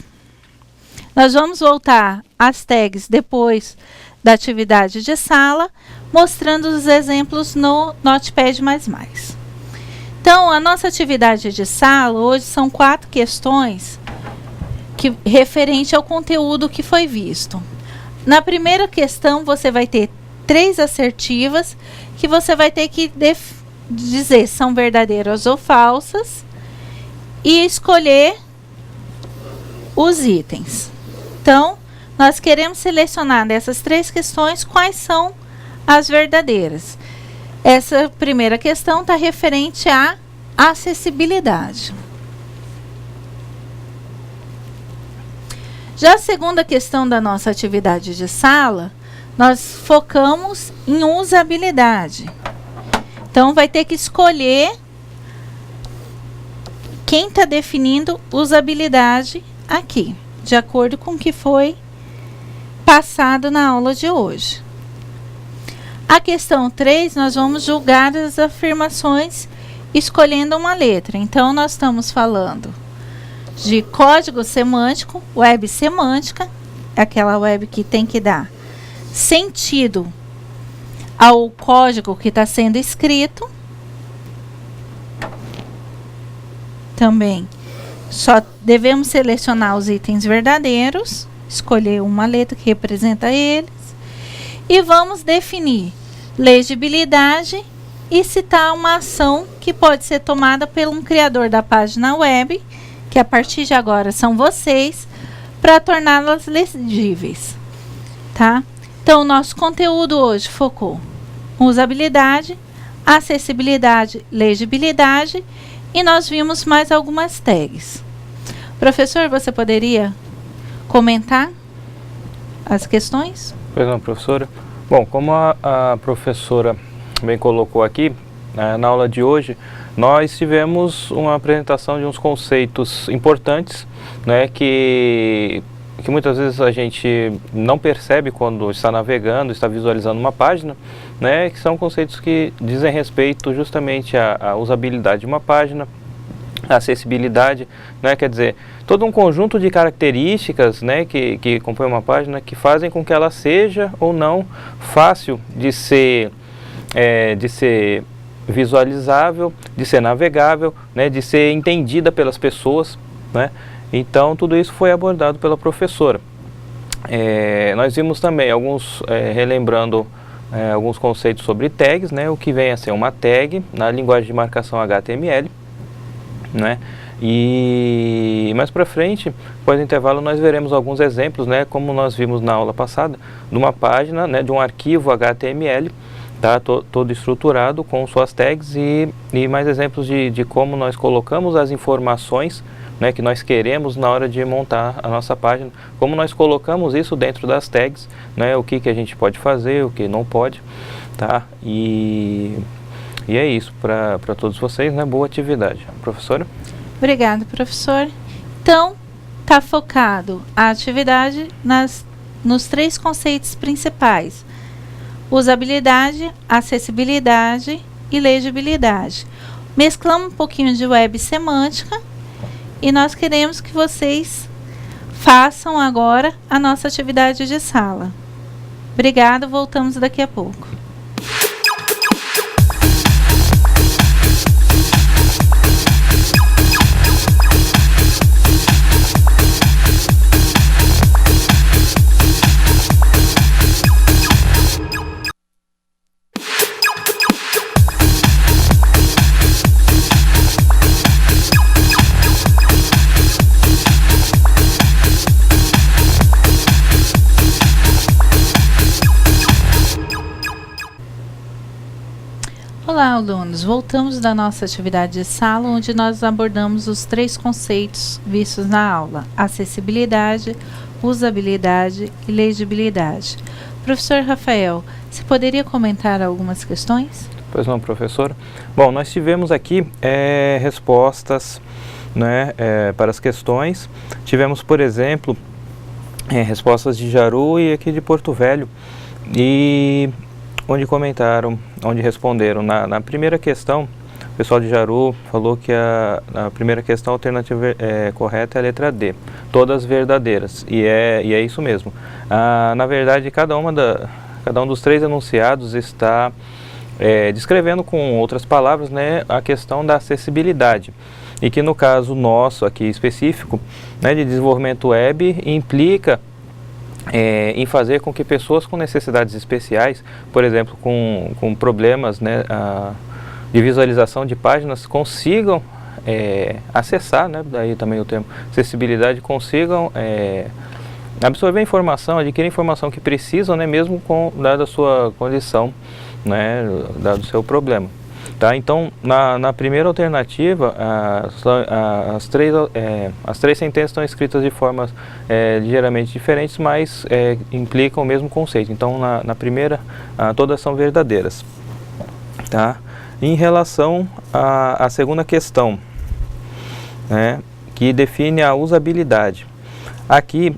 Nós vamos voltar às tags depois da atividade de sala, mostrando os exemplos no Notepad++. Então, a nossa atividade de sala hoje são 4 questões referente ao conteúdo que foi visto. Na primeira questão, você vai ter 3 assertivas que você vai ter que dizer se são verdadeiras ou falsas e escolher os itens. Então, nós queremos selecionar dessas 3 questões quais são as verdadeiras. Essa primeira questão está referente à acessibilidade. Já a segunda questão da nossa atividade de sala, nós focamos em usabilidade. Então, vai ter que escolher quem está definindo usabilidade aqui, de acordo com o que foi passado na aula de hoje. A questão 3, nós vamos julgar as afirmações escolhendo uma letra. Então, nós estamos falando de código semântico, web semântica, aquela web que tem que dar sentido ao código que está sendo escrito. Também, só devemos selecionar os itens verdadeiros, escolher uma letra que representa eles, e vamos definir legibilidade e citar uma ação que pode ser tomada por um criador da página web, que a partir de agora são vocês, para torná-las legíveis, tá? Então, o nosso conteúdo hoje focou usabilidade, acessibilidade, legibilidade, e nós vimos mais algumas tags. Professor, você poderia comentar as questões? Pois não, professora. Bom, como a professora bem colocou aqui, na aula de hoje, nós tivemos uma apresentação de uns conceitos importantes, né, que muitas vezes a gente não percebe quando está navegando, está visualizando uma página, né, que são conceitos que dizem respeito justamente à usabilidade de uma página, a acessibilidade, né, quer dizer, todo um conjunto de características, né, que compõem uma página, que fazem com que ela seja ou não fácil de ser visualizável, de ser navegável, né, de ser entendida pelas pessoas, né. Então, tudo isso foi abordado pela professora. Nós vimos também relembrando alguns conceitos sobre tags, né, o que vem a ser uma tag na linguagem de marcação HTML, né, e mais para frente, após o intervalo, nós veremos alguns exemplos, né, como nós vimos na aula passada, de uma página, né, de um arquivo HTML, tá, todo estruturado com suas tags e mais exemplos de como nós colocamos as informações né, que nós queremos na hora de montar a nossa página, como nós colocamos isso dentro das tags, né, o que a gente pode fazer, o que não pode, tá? E é isso para todos vocês, né? Boa atividade. Professora? Obrigada, professor. Então, está focado a atividade nos 3 conceitos principais: usabilidade, acessibilidade e legibilidade. Mesclamos um pouquinho de web semântica e nós queremos que vocês façam agora a nossa atividade de sala. Obrigada, voltamos daqui a pouco. Olá, alunos! Voltamos da nossa atividade de sala, onde nós abordamos os 3 conceitos vistos na aula: acessibilidade, usabilidade e legibilidade. Professor Rafael, você poderia comentar algumas questões? Pois não, professor. Bom, nós tivemos aqui respostas, né, para as questões. Tivemos, por exemplo, respostas de Jaru e aqui de Porto Velho, e onde responderam. Na primeira questão, o pessoal de Jaru falou que a primeira questão, a alternativa correta é a letra D, todas verdadeiras, e é isso mesmo. Na verdade, cada um dos 3 enunciados está descrevendo com outras palavras, né, a questão da acessibilidade, e que no caso nosso aqui específico, né, de desenvolvimento web, implica em fazer com que pessoas com necessidades especiais, por exemplo, com problemas, né, de visualização de páginas, consigam acessar, né, daí também o termo acessibilidade, consigam absorver informação, adquirir informação que precisam, né, mesmo dada a sua condição, né, dado o seu problema. Tá? Então, na primeira alternativa, as três sentenças estão escritas de formas ligeiramente diferentes, mas implicam o mesmo conceito. Então, na primeira, todas são verdadeiras. Tá? Em relação à segunda questão, né, que define a usabilidade, aqui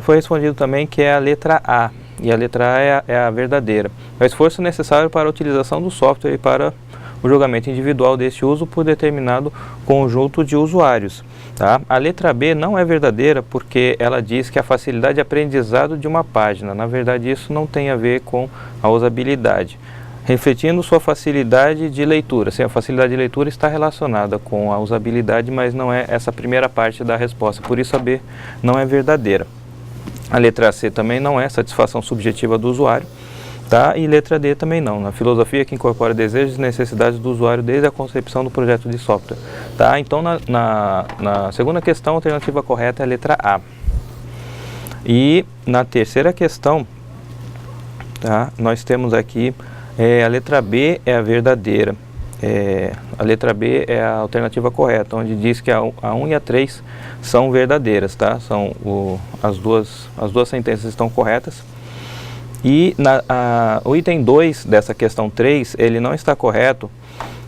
foi respondido também que é a letra A, e a letra A é a verdadeira. É o esforço necessário para a utilização do software e para o julgamento individual deste uso por determinado conjunto de usuários. Tá? A letra B não é verdadeira porque ela diz que a facilidade de aprendizado de uma página. Na verdade, isso não tem a ver com a usabilidade. Refletindo sua facilidade de leitura. Sim, a facilidade de leitura está relacionada com a usabilidade, mas não é essa primeira parte da resposta. Por isso a B não é verdadeira. A letra C também não é satisfação subjetiva do usuário. Tá? E letra D também não, na filosofia que incorpora desejos e necessidades do usuário desde a concepção do projeto de software. Tá? Então, na segunda questão, a alternativa correta é a letra A. E na terceira questão, tá? Nós temos aqui, a letra B é a verdadeira. A letra B é a alternativa correta, onde diz que a 1 e a 3 são verdadeiras. Tá? As duas sentenças estão corretas. E o item 2 dessa questão 3, ele não está correto,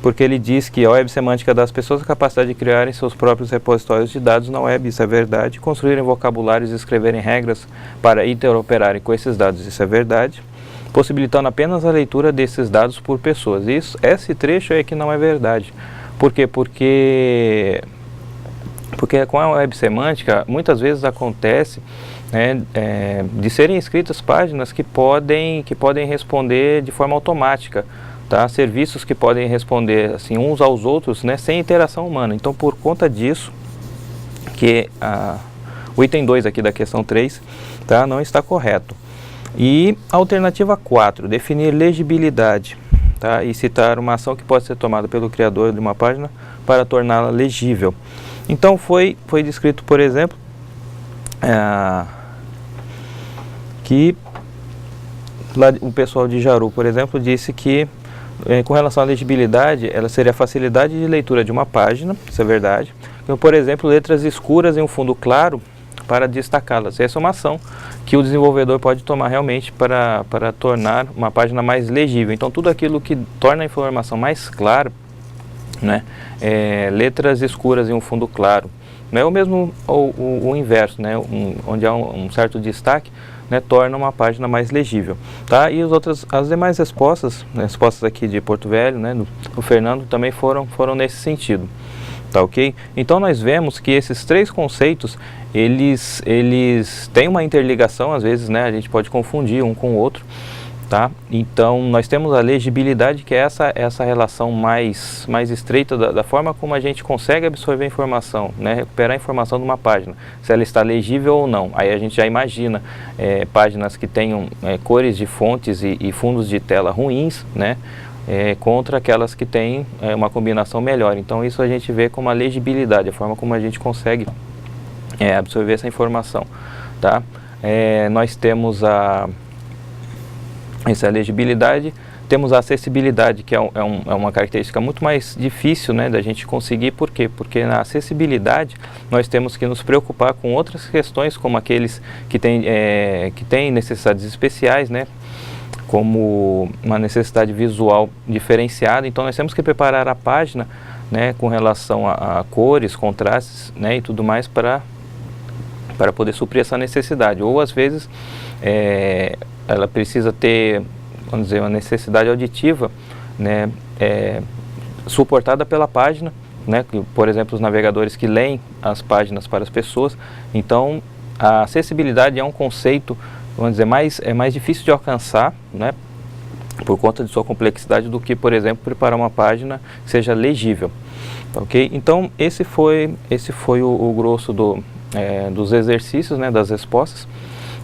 porque ele diz que a web semântica dá às pessoas a capacidade de criarem seus próprios repositórios de dados na web, isso é verdade, construírem vocabulários e escreverem regras para interoperarem com esses dados, isso é verdade, possibilitando apenas a leitura desses dados por pessoas. Esse trecho é que não é verdade. Por quê? Porque com a web semântica, muitas vezes acontece de serem escritas páginas que podem responder de forma automática, tá? Serviços que podem responder assim, uns aos outros, né, sem interação humana. Então, por conta disso, que o item 2 aqui da questão 3 tá, não está correto. E a alternativa 4, definir legibilidade, tá, e citar uma ação que pode ser tomada pelo criador de uma página para torná-la legível. Então, foi descrito, por exemplo, que lá o pessoal de Jaru, por exemplo, disse que Com relação à legibilidade, ela seria a facilidade de leitura de uma página, isso é verdade. Então, por exemplo, letras escuras em um fundo claro para destacá-las. Essa é uma ação que o desenvolvedor pode tomar realmente para tornar uma página mais legível. Então, tudo aquilo que torna a informação mais clara, né, letras escuras em um fundo claro, né, ou mesmo o inverso, né, onde há um certo destaque, né, torna uma página mais legível, tá? E as demais respostas, né, respostas aqui de Porto Velho, né, do Fernando, também foram nesse sentido, tá, ok? Então nós vemos que esses três conceitos, eles têm uma interligação, às vezes, né, a gente pode confundir um com o outro, tá? Então nós temos a legibilidade, que é essa relação mais estreita da forma como a gente consegue absorver a informação, né? Recuperar a informação de uma página, se ela está legível ou não. Aí a gente já imagina páginas que tenham cores de fontes e fundos de tela ruins, né? Contra aquelas que têm uma combinação melhor. Então isso a gente vê como a legibilidade, a forma como a gente consegue absorver essa informação, tá? Nós temos essa legibilidade, temos a acessibilidade, que é uma característica muito mais difícil, né, da gente conseguir. Por quê? Porque na acessibilidade nós temos que nos preocupar com outras questões, como aqueles que têm necessidades especiais, né, como uma necessidade visual diferenciada. Então nós temos que preparar a página, né, com relação a cores, contrastes, né, e tudo mais para poder suprir essa necessidade. Ou às vezes ela precisa ter, vamos dizer, uma necessidade auditiva, né, suportada pela página, né, que, por exemplo, os navegadores que leem as páginas para as pessoas. Então, a acessibilidade é um conceito, vamos dizer, mais difícil de alcançar, né, por conta de sua complexidade, do que, por exemplo, preparar uma página que seja legível. Ok? Então, esse foi o grosso dos exercícios, né, das respostas.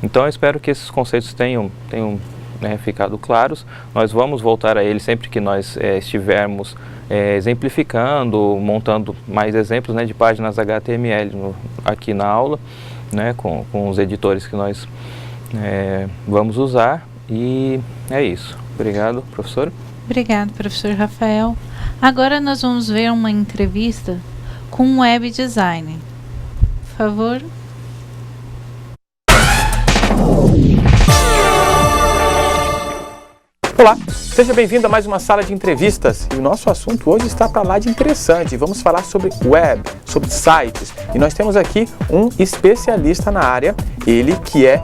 Então eu espero que esses conceitos tenham né, ficado claros. Nós vamos voltar a eles sempre que nós estivermos exemplificando, montando mais exemplos, né, de páginas HTML aqui na aula, né, com os editores que nós vamos usar. E é isso. Obrigado, professor. Obrigado, professor Rafael. Agora nós vamos ver uma entrevista com um web designer. Por favor. Olá, seja bem-vindo a mais uma sala de entrevistas. E o nosso assunto hoje está para lá de interessante. Vamos falar sobre web, sobre sites. E nós temos aqui um especialista na área, ele que é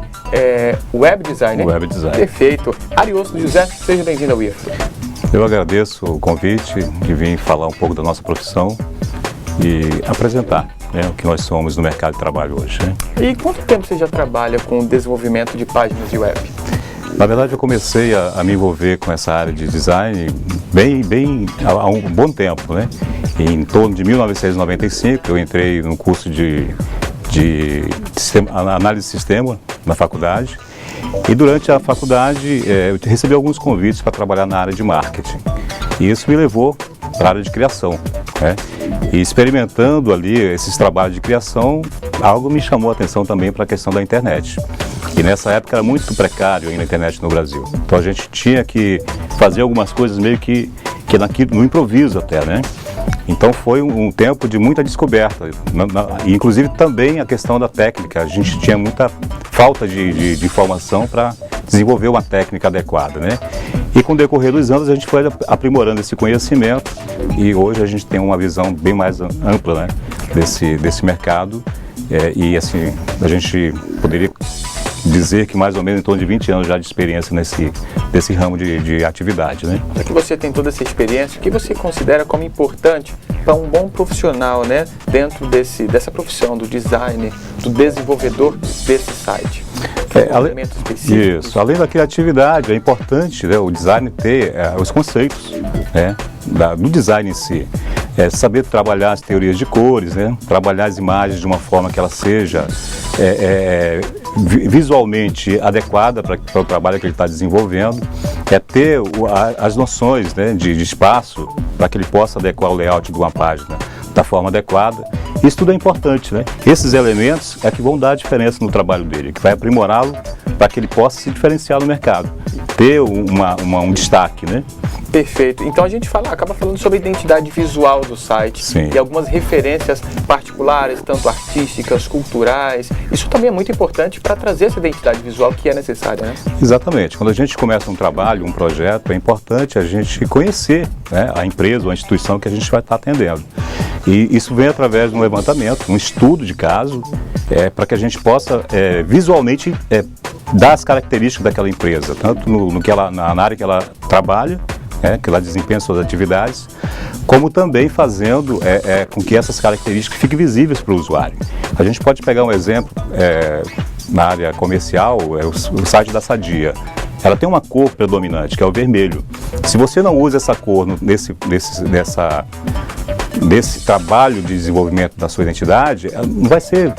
web designer. Web designer. Perfeito. Ariosto José, seja bem-vindo ao IFA. Eu agradeço o convite de vir falar um pouco da nossa profissão e apresentar, né, o que nós somos no mercado de trabalho hoje, né? E quanto tempo você já trabalha com o desenvolvimento de páginas de web? Na verdade, eu comecei a me envolver com essa área de design bem há um bom tempo, né? Em torno de 1995, eu entrei no curso de análise de sistema na faculdade. E durante a faculdade, eu recebi alguns convites para trabalhar na área de marketing. E isso me levou para a área de criação, né? E experimentando ali esses trabalhos de criação, algo me chamou a atenção também para a questão da internet. E nessa época era muito precário ainda a internet no Brasil. Então a gente tinha que fazer algumas coisas meio que no improviso até, né? Então foi um tempo de muita descoberta, inclusive também a questão da técnica. A gente tinha muita falta de informação para desenvolver uma técnica adequada, né? E com o decorrer dos anos a gente foi aprimorando esse conhecimento e hoje a gente tem uma visão bem mais ampla, né, desse mercado. E assim, a gente poderia dizer que mais ou menos em torno de 20 anos já de experiência nesse ramo de atividade, né? Já que você tem toda essa experiência, o que você considera como importante para um bom profissional, né, dentro dessa profissão do designer, do desenvolvedor desse site? Isso, além da criatividade, é importante, né, o design ter os conceitos, né, do design em si. Saber trabalhar as teorias de cores, né, trabalhar as imagens de uma forma que ela seja visualmente adequada para o trabalho que ele está desenvolvendo, ter as noções, né, de espaço para que ele possa adequar o layout de uma página da forma adequada. Isso tudo é importante, né? Esses elementos é que vão dar a diferença no trabalho dele, que vai aprimorá-lo para que ele possa se diferenciar no mercado. ter um destaque, né? Perfeito. Então a gente acaba falando sobre a identidade visual do site. Sim. E algumas referências particulares, tanto artísticas, culturais. Isso também é muito importante para trazer essa identidade visual que é necessária, né? Exatamente. Quando a gente começa um trabalho, um projeto, é importante a gente conhecer, né, a empresa ou a instituição que a gente vai estar atendendo. E isso vem através de um levantamento, um estudo de caso, para que a gente possa visualmente dar as características daquela empresa, tanto na área que ela trabalha, que ela desempenha suas atividades, como também fazendo com que essas características fiquem visíveis para o usuário. A gente pode pegar um exemplo na área comercial, o site da Sadia. Ela tem uma cor predominante, que é o vermelho. Se você não usa essa cor nesse trabalho de desenvolvimento da sua identidade, não vai ser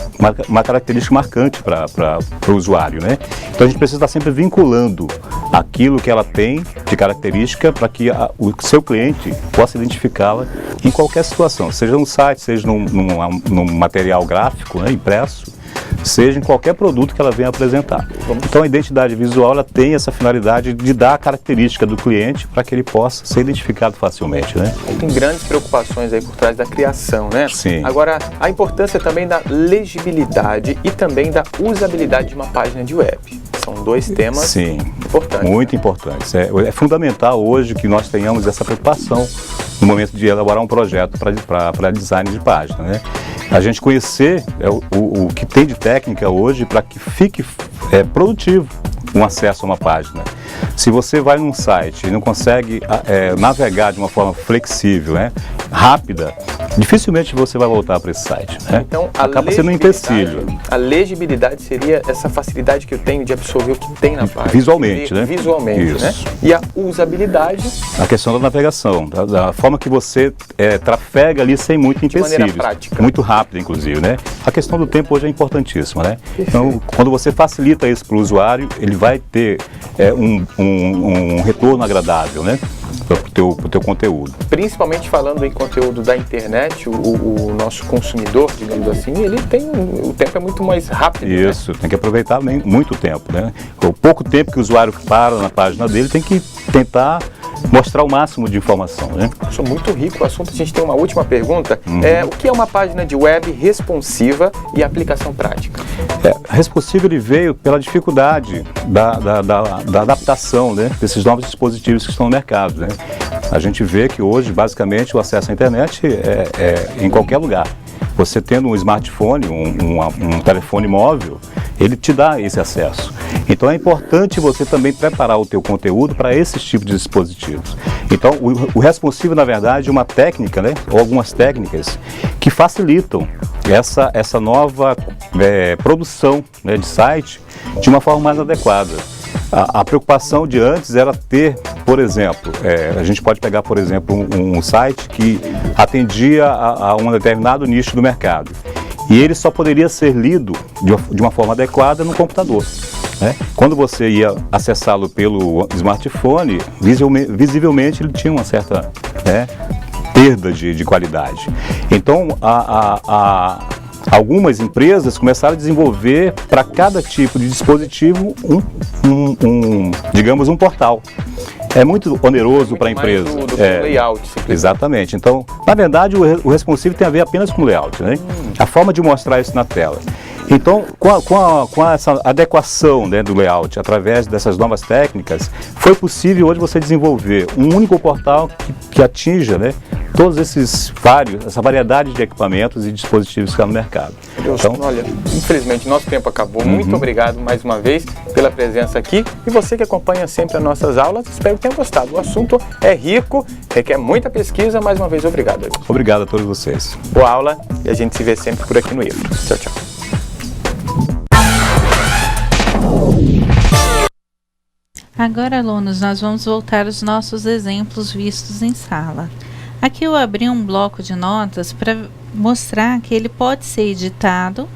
uma característica marcante para o usuário, né? Então a gente precisa estar sempre vinculando aquilo que ela tem de característica para que o seu cliente possa identificá-la em qualquer situação, seja no site, seja num material gráfico, né, impresso, seja em qualquer produto que ela venha apresentar. Então a identidade visual ela tem essa finalidade de dar a característica do cliente para que ele possa ser identificado facilmente, né? Tem grandes preocupações aí por trás da criação, né? Sim. Agora, a importância também da legibilidade e também da usabilidade de uma página de web. São dois temas Sim, importantes. muito importantes. É fundamental hoje que nós tenhamos essa preocupação no momento de elaborar um projeto para design de página, né? A gente conhecer o que tem de técnica hoje para que fique produtivo um acesso a uma página. Se você vai num site e não consegue navegar de uma forma flexível, né, rápida, dificilmente você vai voltar para esse site, né? Então, acaba sendo um empecilho. A legibilidade seria essa facilidade que eu tenho de absorver o que tem na página. Visualmente, né? Visualmente, Isso. né? E a usabilidade... A questão da navegação, da forma que você trafega ali sem muito empecilho. De maneira prática. Muito rápido, inclusive, né? A questão do tempo hoje é importantíssima, né? Então, quando você facilita isso para o usuário, ele vai ter um retorno agradável, né? Para o teu conteúdo. Principalmente falando em conteúdo da internet, o nosso consumidor, digamos assim, o tempo é muito mais rápido. Isso, né? Tem que aproveitar muito tempo, né? O pouco tempo que o usuário para na página dele, tem que tentar mostrar o máximo de informação, né? Sou muito rico o assunto. A gente tem uma última pergunta. O que é uma página de web responsiva e aplicação prática? Responsivo ele veio pela dificuldade da adaptação, né, desses novos dispositivos que estão no mercado, né? A gente vê que hoje, basicamente, o acesso à internet é em qualquer lugar. Você tendo um smartphone, um telefone móvel, ele te dá esse acesso. Então é importante você também preparar o teu conteúdo para esses tipos de dispositivos. Então o responsivo, na verdade, é uma técnica, né, ou algumas técnicas que facilitam essa nova produção, né, de site de uma forma mais adequada. A preocupação de antes era ter, por exemplo, a gente pode pegar, por exemplo, um site que atendia a um determinado nicho do mercado. E ele só poderia ser lido de uma forma adequada no computador, né? Quando você ia acessá-lo pelo smartphone, visivelmente ele tinha uma certa perda de qualidade. Então, algumas empresas começaram a desenvolver para cada tipo de dispositivo digamos, um portal. É muito oneroso para a empresa. Do layout, simplesmente. Exatamente. Então, na verdade, o responsivo tem a ver apenas com o layout, né? A forma de mostrar isso na tela. Então, com essa adequação, né, do layout, através dessas novas técnicas, foi possível hoje você desenvolver um único portal que atinja, né, todos essa variedade de equipamentos e dispositivos que está no mercado. Então, olha, infelizmente nosso tempo acabou. Muito obrigado mais uma vez pela presença aqui. E você que acompanha sempre as nossas aulas, espero que tenha gostado. O assunto é rico, requer muita pesquisa. Mais uma vez, obrigado. Obrigado a todos vocês. Boa aula e a gente se vê sempre por aqui no IFRO. Tchau, tchau. Agora, alunos, nós vamos voltar aos nossos exemplos vistos em sala. Aqui eu abri um bloco de notas para mostrar que ele pode ser editado,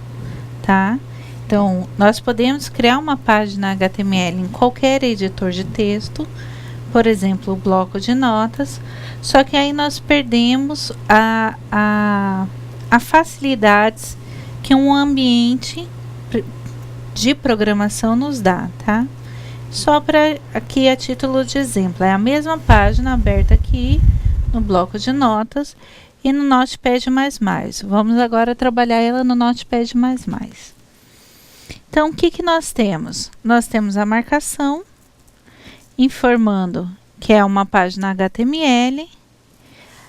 tá? Então, nós podemos criar uma página HTML em qualquer editor de texto, por exemplo, o bloco de notas, só que aí nós perdemos a facilidades que um ambiente de programação nos dá, tá? Só para aqui a título de exemplo, é a mesma página aberta aqui no bloco de notas e no Notepad++. Vamos agora trabalhar ela no Notepad++. Então, o que nós temos? Nós temos a marcação, informando que é uma página HTML.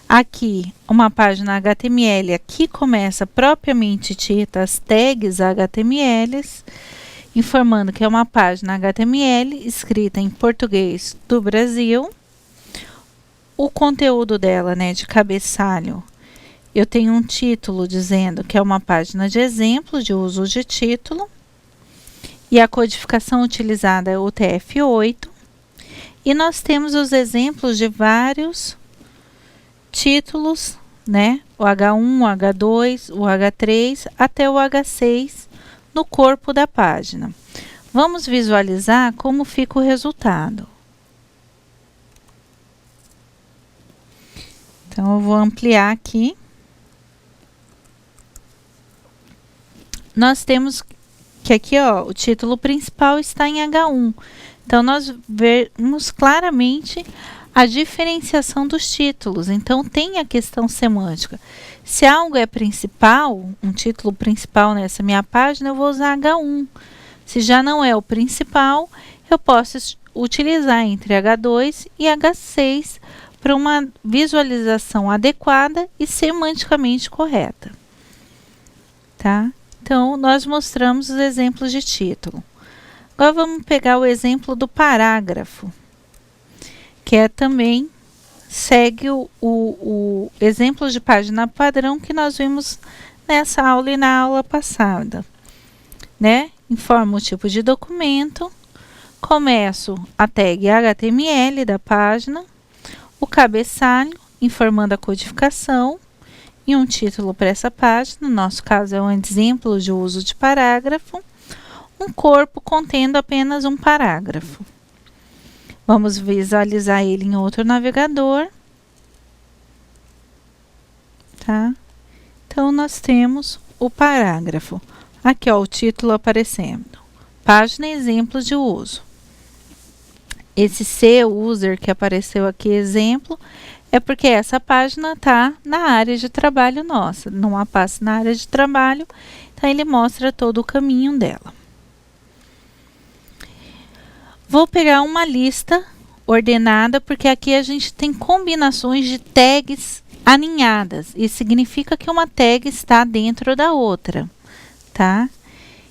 Aqui, uma página HTML, aqui começa propriamente dita as tags HTMLs, informando que é uma página HTML escrita em português do Brasil. O conteúdo dela, né, de cabeçalho, eu tenho um título dizendo que é uma página de exemplo de uso de título. E a codificação utilizada é o UTF-8. E nós temos os exemplos de vários títulos, né? O H1, o H2, o H3 até o H6 no corpo da página. Vamos visualizar como fica o resultado. Então, eu vou ampliar aqui. Nós temos que aqui, ó, o título principal está em H1. Então, nós vemos claramente a diferenciação dos títulos. Então, tem a questão semântica. Se algo é principal, um título principal nessa minha página, eu vou usar H1. Se já não é o principal, eu posso utilizar entre H2 e H6 para uma visualização adequada e semanticamente correta. Tá? Então, nós mostramos os exemplos de título. Agora, vamos pegar o exemplo do parágrafo, que é também, segue o exemplo de página padrão que nós vimos nessa aula e na aula passada, né? Informa o tipo de documento, começo a tag HTML da página, o cabeçalho, informando a codificação, e um título para essa página, no nosso caso é um exemplo de uso de parágrafo, um corpo contendo apenas um parágrafo. Vamos visualizar ele em outro navegador. Tá? Então, nós temos o parágrafo. Aqui, ó, o título aparecendo. Página exemplo de uso. Esse C user que apareceu aqui, exemplo, é porque essa página está na área de trabalho nossa. Numa pasta na área de trabalho, então ele mostra todo o caminho dela. Vou pegar uma lista ordenada, porque aqui a gente tem combinações de tags aninhadas. Isso significa que uma tag está dentro da outra, tá?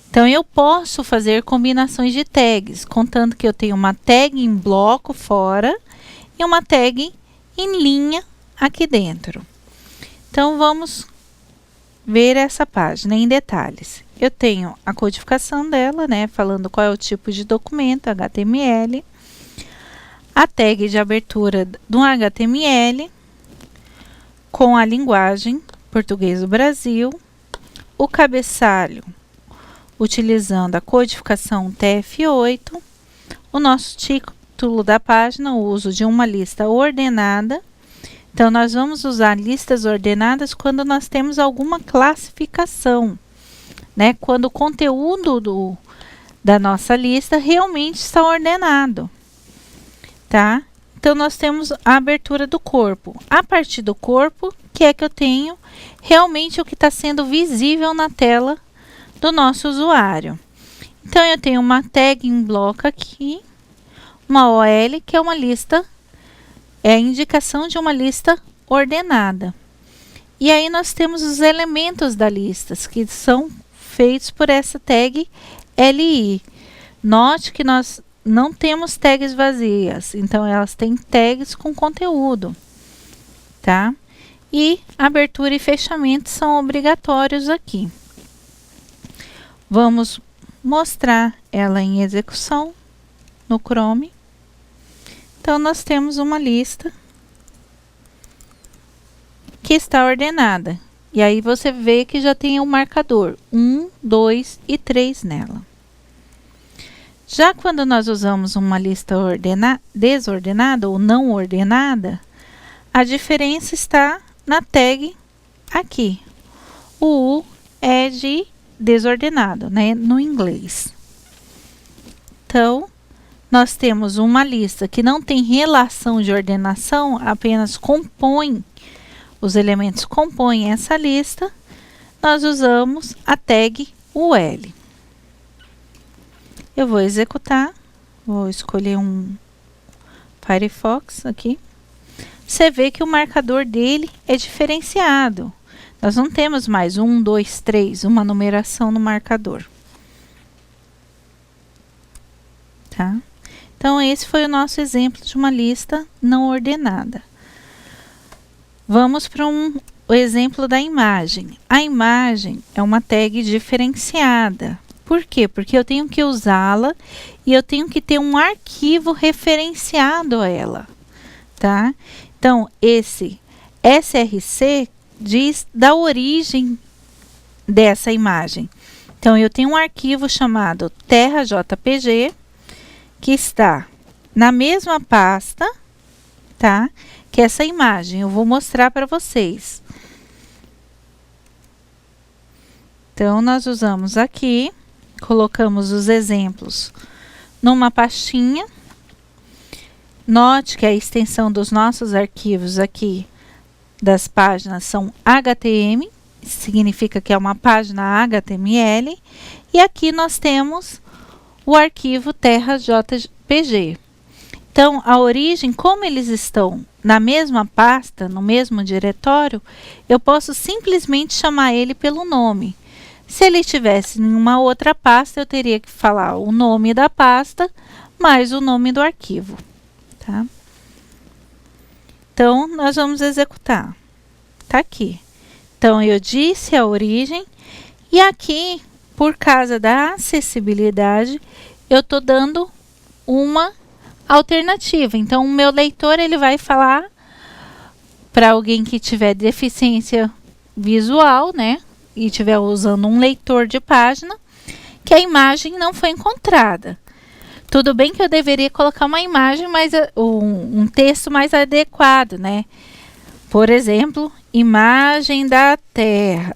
Então, eu posso fazer combinações de tags, contando que eu tenho uma tag em bloco fora e uma tag em linha aqui dentro. Então, vamos ver essa página em detalhes. Eu tenho a codificação dela, né, falando qual é o tipo de documento, HTML, a tag de abertura do HTML, com a linguagem português do Brasil, o cabeçalho, utilizando a codificação UTF-8, o nosso título da página, o uso de uma lista ordenada. Então, nós vamos usar listas ordenadas quando nós temos alguma classificação, né? Quando o conteúdo da nossa lista realmente está ordenado, tá? Então, nós temos a abertura do corpo. A partir do corpo, que é que eu tenho realmente o que está sendo visível na tela do nosso usuário. Então, eu tenho uma tag em bloco aqui, uma OL, que é uma lista, é a indicação de uma lista ordenada. E aí, nós temos os elementos da lista, que são feitos por essa tag LI. Note que nós não temos tags vazias, então elas têm tags com conteúdo, tá? E abertura e fechamento são obrigatórios aqui. Vamos mostrar ela em execução no Chrome. Então, nós temos uma lista que está ordenada. E aí, você vê que já tem um marcador 1, 2 e 3 nela. Já quando nós usamos uma lista desordenada ou não ordenada, a diferença está na tag aqui. O U é de desordenado, né, no inglês. Então, nós temos uma lista que não tem relação de ordenação, apenas compõe, os elementos compõem essa lista, nós usamos a tag UL. Eu vou executar, vou escolher um Firefox aqui. Você vê que o marcador dele é diferenciado. Nós não temos mais 1, 2, 3, uma numeração no marcador. Tá? Então, esse foi o nosso exemplo de uma lista não ordenada. Vamos para o exemplo da imagem. A imagem é uma tag diferenciada. Por quê? Porque eu tenho que usá-la e eu tenho que ter um arquivo referenciado a ela. Tá? Então, esse src diz da origem dessa imagem. Então, eu tenho um arquivo chamado terra.jpg, que está na mesma pasta, tá? Que essa imagem. Eu vou mostrar para vocês. Então, nós usamos aqui, colocamos os exemplos numa pastinha. Note que a extensão dos nossos arquivos aqui das páginas são HTML, significa que é uma página HTML, e aqui nós temos o arquivo terra.jpg. Então, a origem, como eles estão na mesma pasta, no mesmo diretório, eu posso simplesmente chamar ele pelo nome. Se ele estivesse em uma outra pasta, eu teria que falar o nome da pasta mais o nome do arquivo. Tá? Então, nós vamos executar. Tá aqui. Então, eu disse a origem e aqui, por causa da acessibilidade, eu estou dando uma alternativa. Então, o meu leitor ele vai falar para alguém que tiver deficiência visual, né? E estiver usando um leitor de página, que a imagem não foi encontrada. Tudo bem que eu deveria colocar uma imagem um texto mais adequado, né? Por exemplo, imagem da Terra.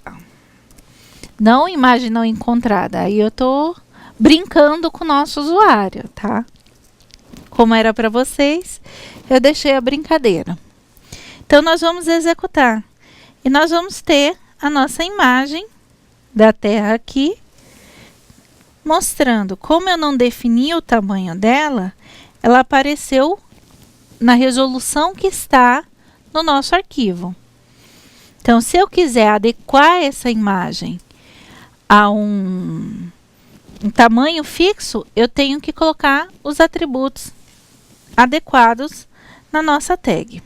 Não imagem não encontrada. Aí eu tô brincando com o nosso usuário, tá? Como era para vocês, eu deixei a brincadeira. Então, nós vamos executar. E nós vamos ter a nossa imagem da Terra aqui, mostrando como eu não defini o tamanho dela, ela apareceu na resolução que está no nosso arquivo. Então, se eu quiser adequar essa imagem a um tamanho fixo, eu tenho que colocar os atributos adequados na nossa tag.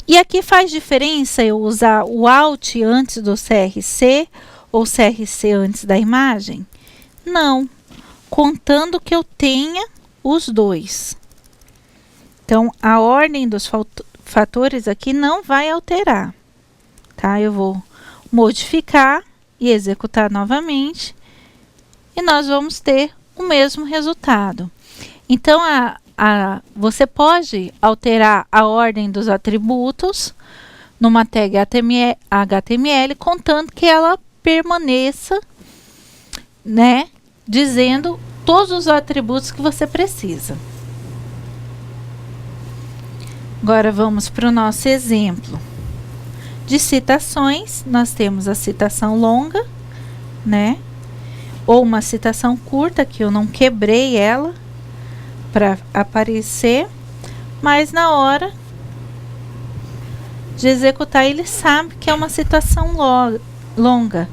E aqui faz diferença eu usar o Alt antes do CRC ou CRC antes da imagem? Não, contando que eu tenha os dois. Então, a ordem dos fatores aqui não vai alterar, tá? Eu vou modificar e executar novamente e nós vamos ter o mesmo resultado. Então, você pode alterar a ordem dos atributos numa tag HTML, contanto que ela permaneça, né, dizendo todos os atributos que você precisa. Agora vamos para o nosso exemplo de citações. Nós temos a citação longa, né, ou uma citação curta, que eu não quebrei ela para aparecer, mas na hora de executar ele sabe que é uma citação longa.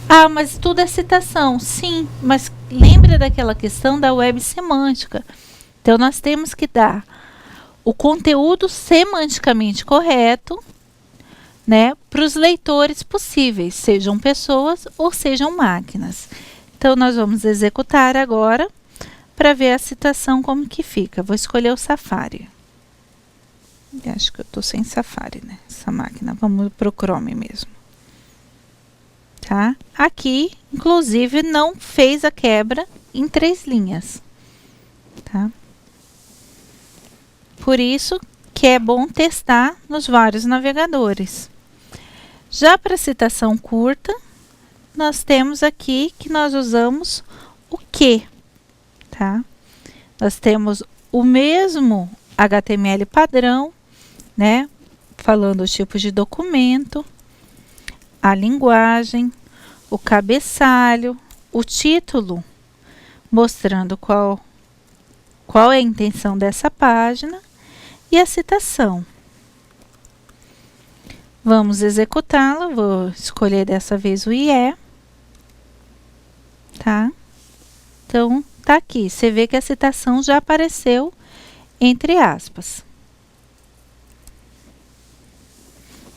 Ah, mas tudo é citação. Sim, mas lembra daquela questão da web semântica. Então, nós temos que dar o conteúdo semanticamente correto, né, para os leitores possíveis, sejam pessoas ou sejam máquinas. Então, nós vamos executar agora para ver a citação como que fica. Vou escolher o Safari. Acho que eu estou sem Safari, né? Essa máquina. Vamos para o Chrome mesmo. Tá? Aqui, inclusive, não fez a quebra em 3 linhas. Tá? Por isso que é bom testar nos vários navegadores. Já para citação curta, nós temos aqui que nós usamos o que. Tá? nós temos o mesmo HTML padrão, né? Falando os tipos de documento, a linguagem, o cabeçalho, o título, mostrando qual é a intenção dessa página e a citação. Vamos executá-la, vou escolher dessa vez o IE, tá? Então, tá aqui, você vê que a citação já apareceu entre aspas.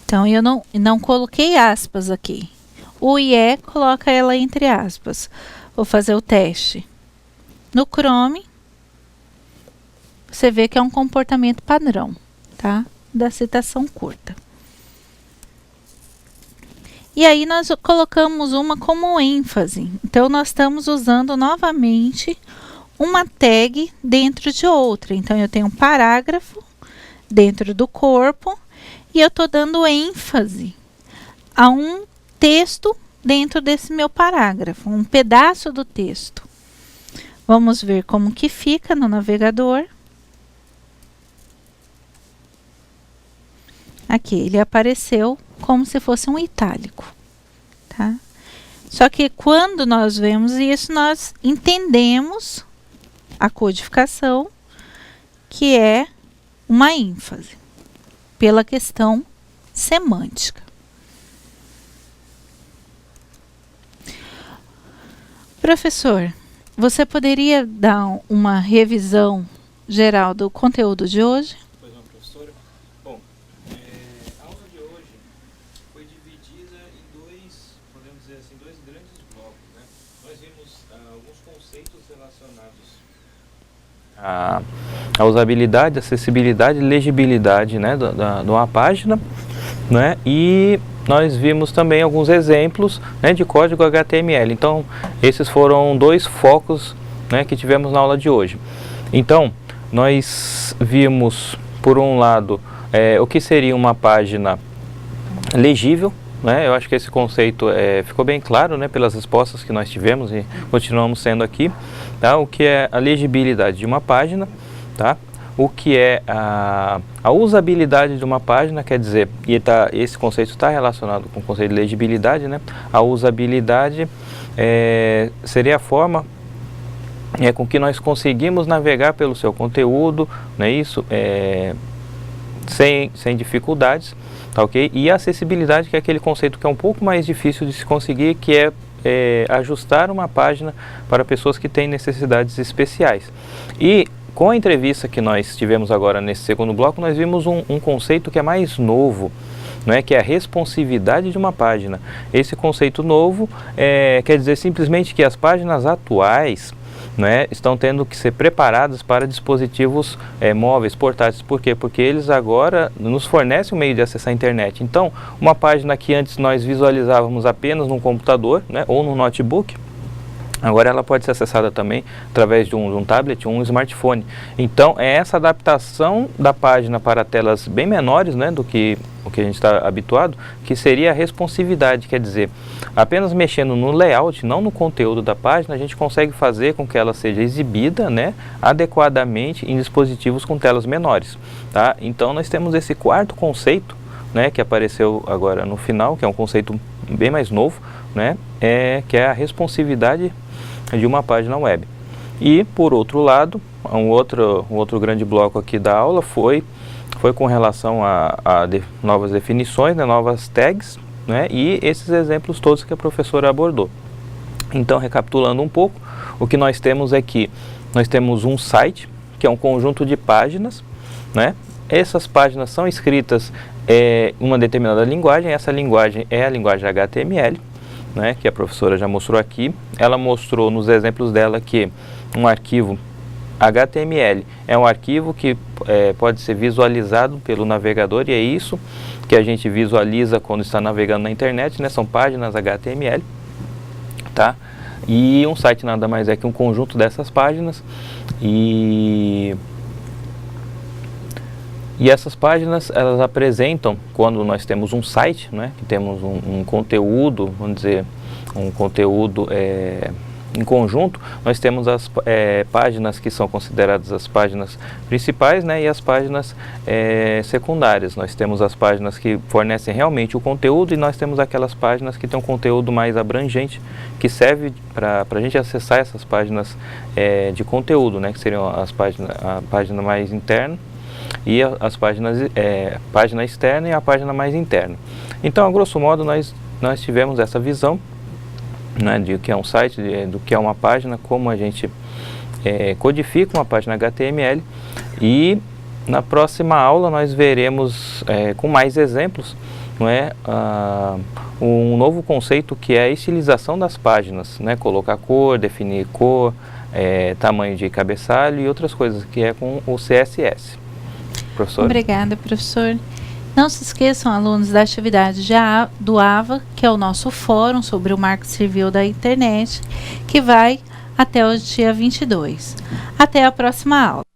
Então, eu não coloquei aspas aqui. O IE coloca ela entre aspas. Vou fazer o teste. No Chrome, você vê que é um comportamento padrão, tá? Da citação curta. E aí nós colocamos uma como ênfase. Então, nós estamos usando novamente uma tag dentro de outra. Então, eu tenho um parágrafo dentro do corpo e eu estou dando ênfase a um texto dentro desse meu parágrafo, um pedaço do texto. Vamos ver como que fica no navegador. Aqui, ele apareceu como se fosse um itálico, tá? Só que quando nós vemos isso, nós entendemos a codificação, que é uma ênfase, pela questão semântica. Professor, você poderia dar uma revisão geral do conteúdo de hoje? Pois não, professora. Bom, a aula de hoje foi dividida em podemos dizer assim, dois grandes blocos, né? Nós vimos alguns conceitos relacionados à usabilidade, acessibilidade e legibilidade, né, de uma página, né? E nós vimos também alguns exemplos, né, de código HTML. Então, esses foram dois focos, né, que tivemos na aula de hoje. Então, nós vimos, por um lado, o que seria uma página legível, né? Eu acho que esse conceito ficou bem claro, né, pelas respostas que nós tivemos e continuamos sendo aqui, tá? O que é a legibilidade de uma página, tá? O que é a usabilidade de uma página, quer dizer, esse conceito está relacionado com o conceito de legibilidade, né? A usabilidade seria a forma com que nós conseguimos navegar pelo seu conteúdo, não é isso? Sem dificuldades, tá, ok? E a acessibilidade, que é aquele conceito que é um pouco mais difícil de se conseguir, que é ajustar uma página para pessoas que têm necessidades especiais. E com a entrevista que nós tivemos agora nesse segundo bloco, nós vimos um conceito que é mais novo, né, que é a responsividade de uma página. Esse conceito novo quer dizer simplesmente que as páginas atuais, né, estão tendo que ser preparadas para dispositivos móveis, portáteis. Por quê? Porque eles agora nos fornecem um meio de acessar a internet. Então, uma página que antes nós visualizávamos apenas num computador, né, ou num notebook, agora ela pode ser acessada também através de um tablet ou um smartphone. Então, é essa adaptação da página para telas bem menores, né, do que o que a gente está habituado, que seria a responsividade, quer dizer, apenas mexendo no layout, não no conteúdo da página, a gente consegue fazer com que ela seja exibida, né, adequadamente em dispositivos com telas menores, tá? Então, nós temos esse quarto conceito, né, que apareceu agora no final, que é um conceito bem mais novo, né, que é a responsividade de uma página web. E, por outro lado, um outro grande bloco aqui da aula foi com relação a novas definições, né, novas tags, né, e esses exemplos todos que a professora abordou. Então, recapitulando um pouco, o que nós temos é que nós temos um site, que é um conjunto de páginas, né? Essas páginas são escritas em uma determinada linguagem, essa linguagem é a linguagem HTML, né, que a professora já mostrou aqui. Ela mostrou nos exemplos dela que um arquivo HTML é um arquivo que pode ser visualizado pelo navegador, e é isso que a gente visualiza quando está navegando na internet, né? São páginas HTML, tá? E um site nada mais é que um conjunto dessas páginas, e essas páginas, elas apresentam, quando nós temos um site, né, que temos um conteúdo, vamos dizer, um conteúdo em conjunto, nós temos as páginas que são consideradas as páginas principais, né, e as páginas secundárias. Nós temos as páginas que fornecem realmente o conteúdo e nós temos aquelas páginas que têm um conteúdo mais abrangente, que serve para a gente acessar essas páginas de conteúdo, né, que seriam a página mais interna e as páginas página externa e a página mais interna. Então, a grosso modo, nós tivemos essa visão, né, de o que é um site, do que é uma página, como a gente codifica uma página HTML, e na próxima aula nós veremos com mais exemplos, não é, um novo conceito que é a estilização das páginas, né, colocar cor, definir cor, tamanho de cabeçalho e outras coisas, que é com o CSS. Professor? Obrigada, professor. Não se esqueçam, alunos, da atividade do AVA, que é o nosso fórum sobre o Marco Civil da Internet, que vai até o dia 22. Até a próxima aula.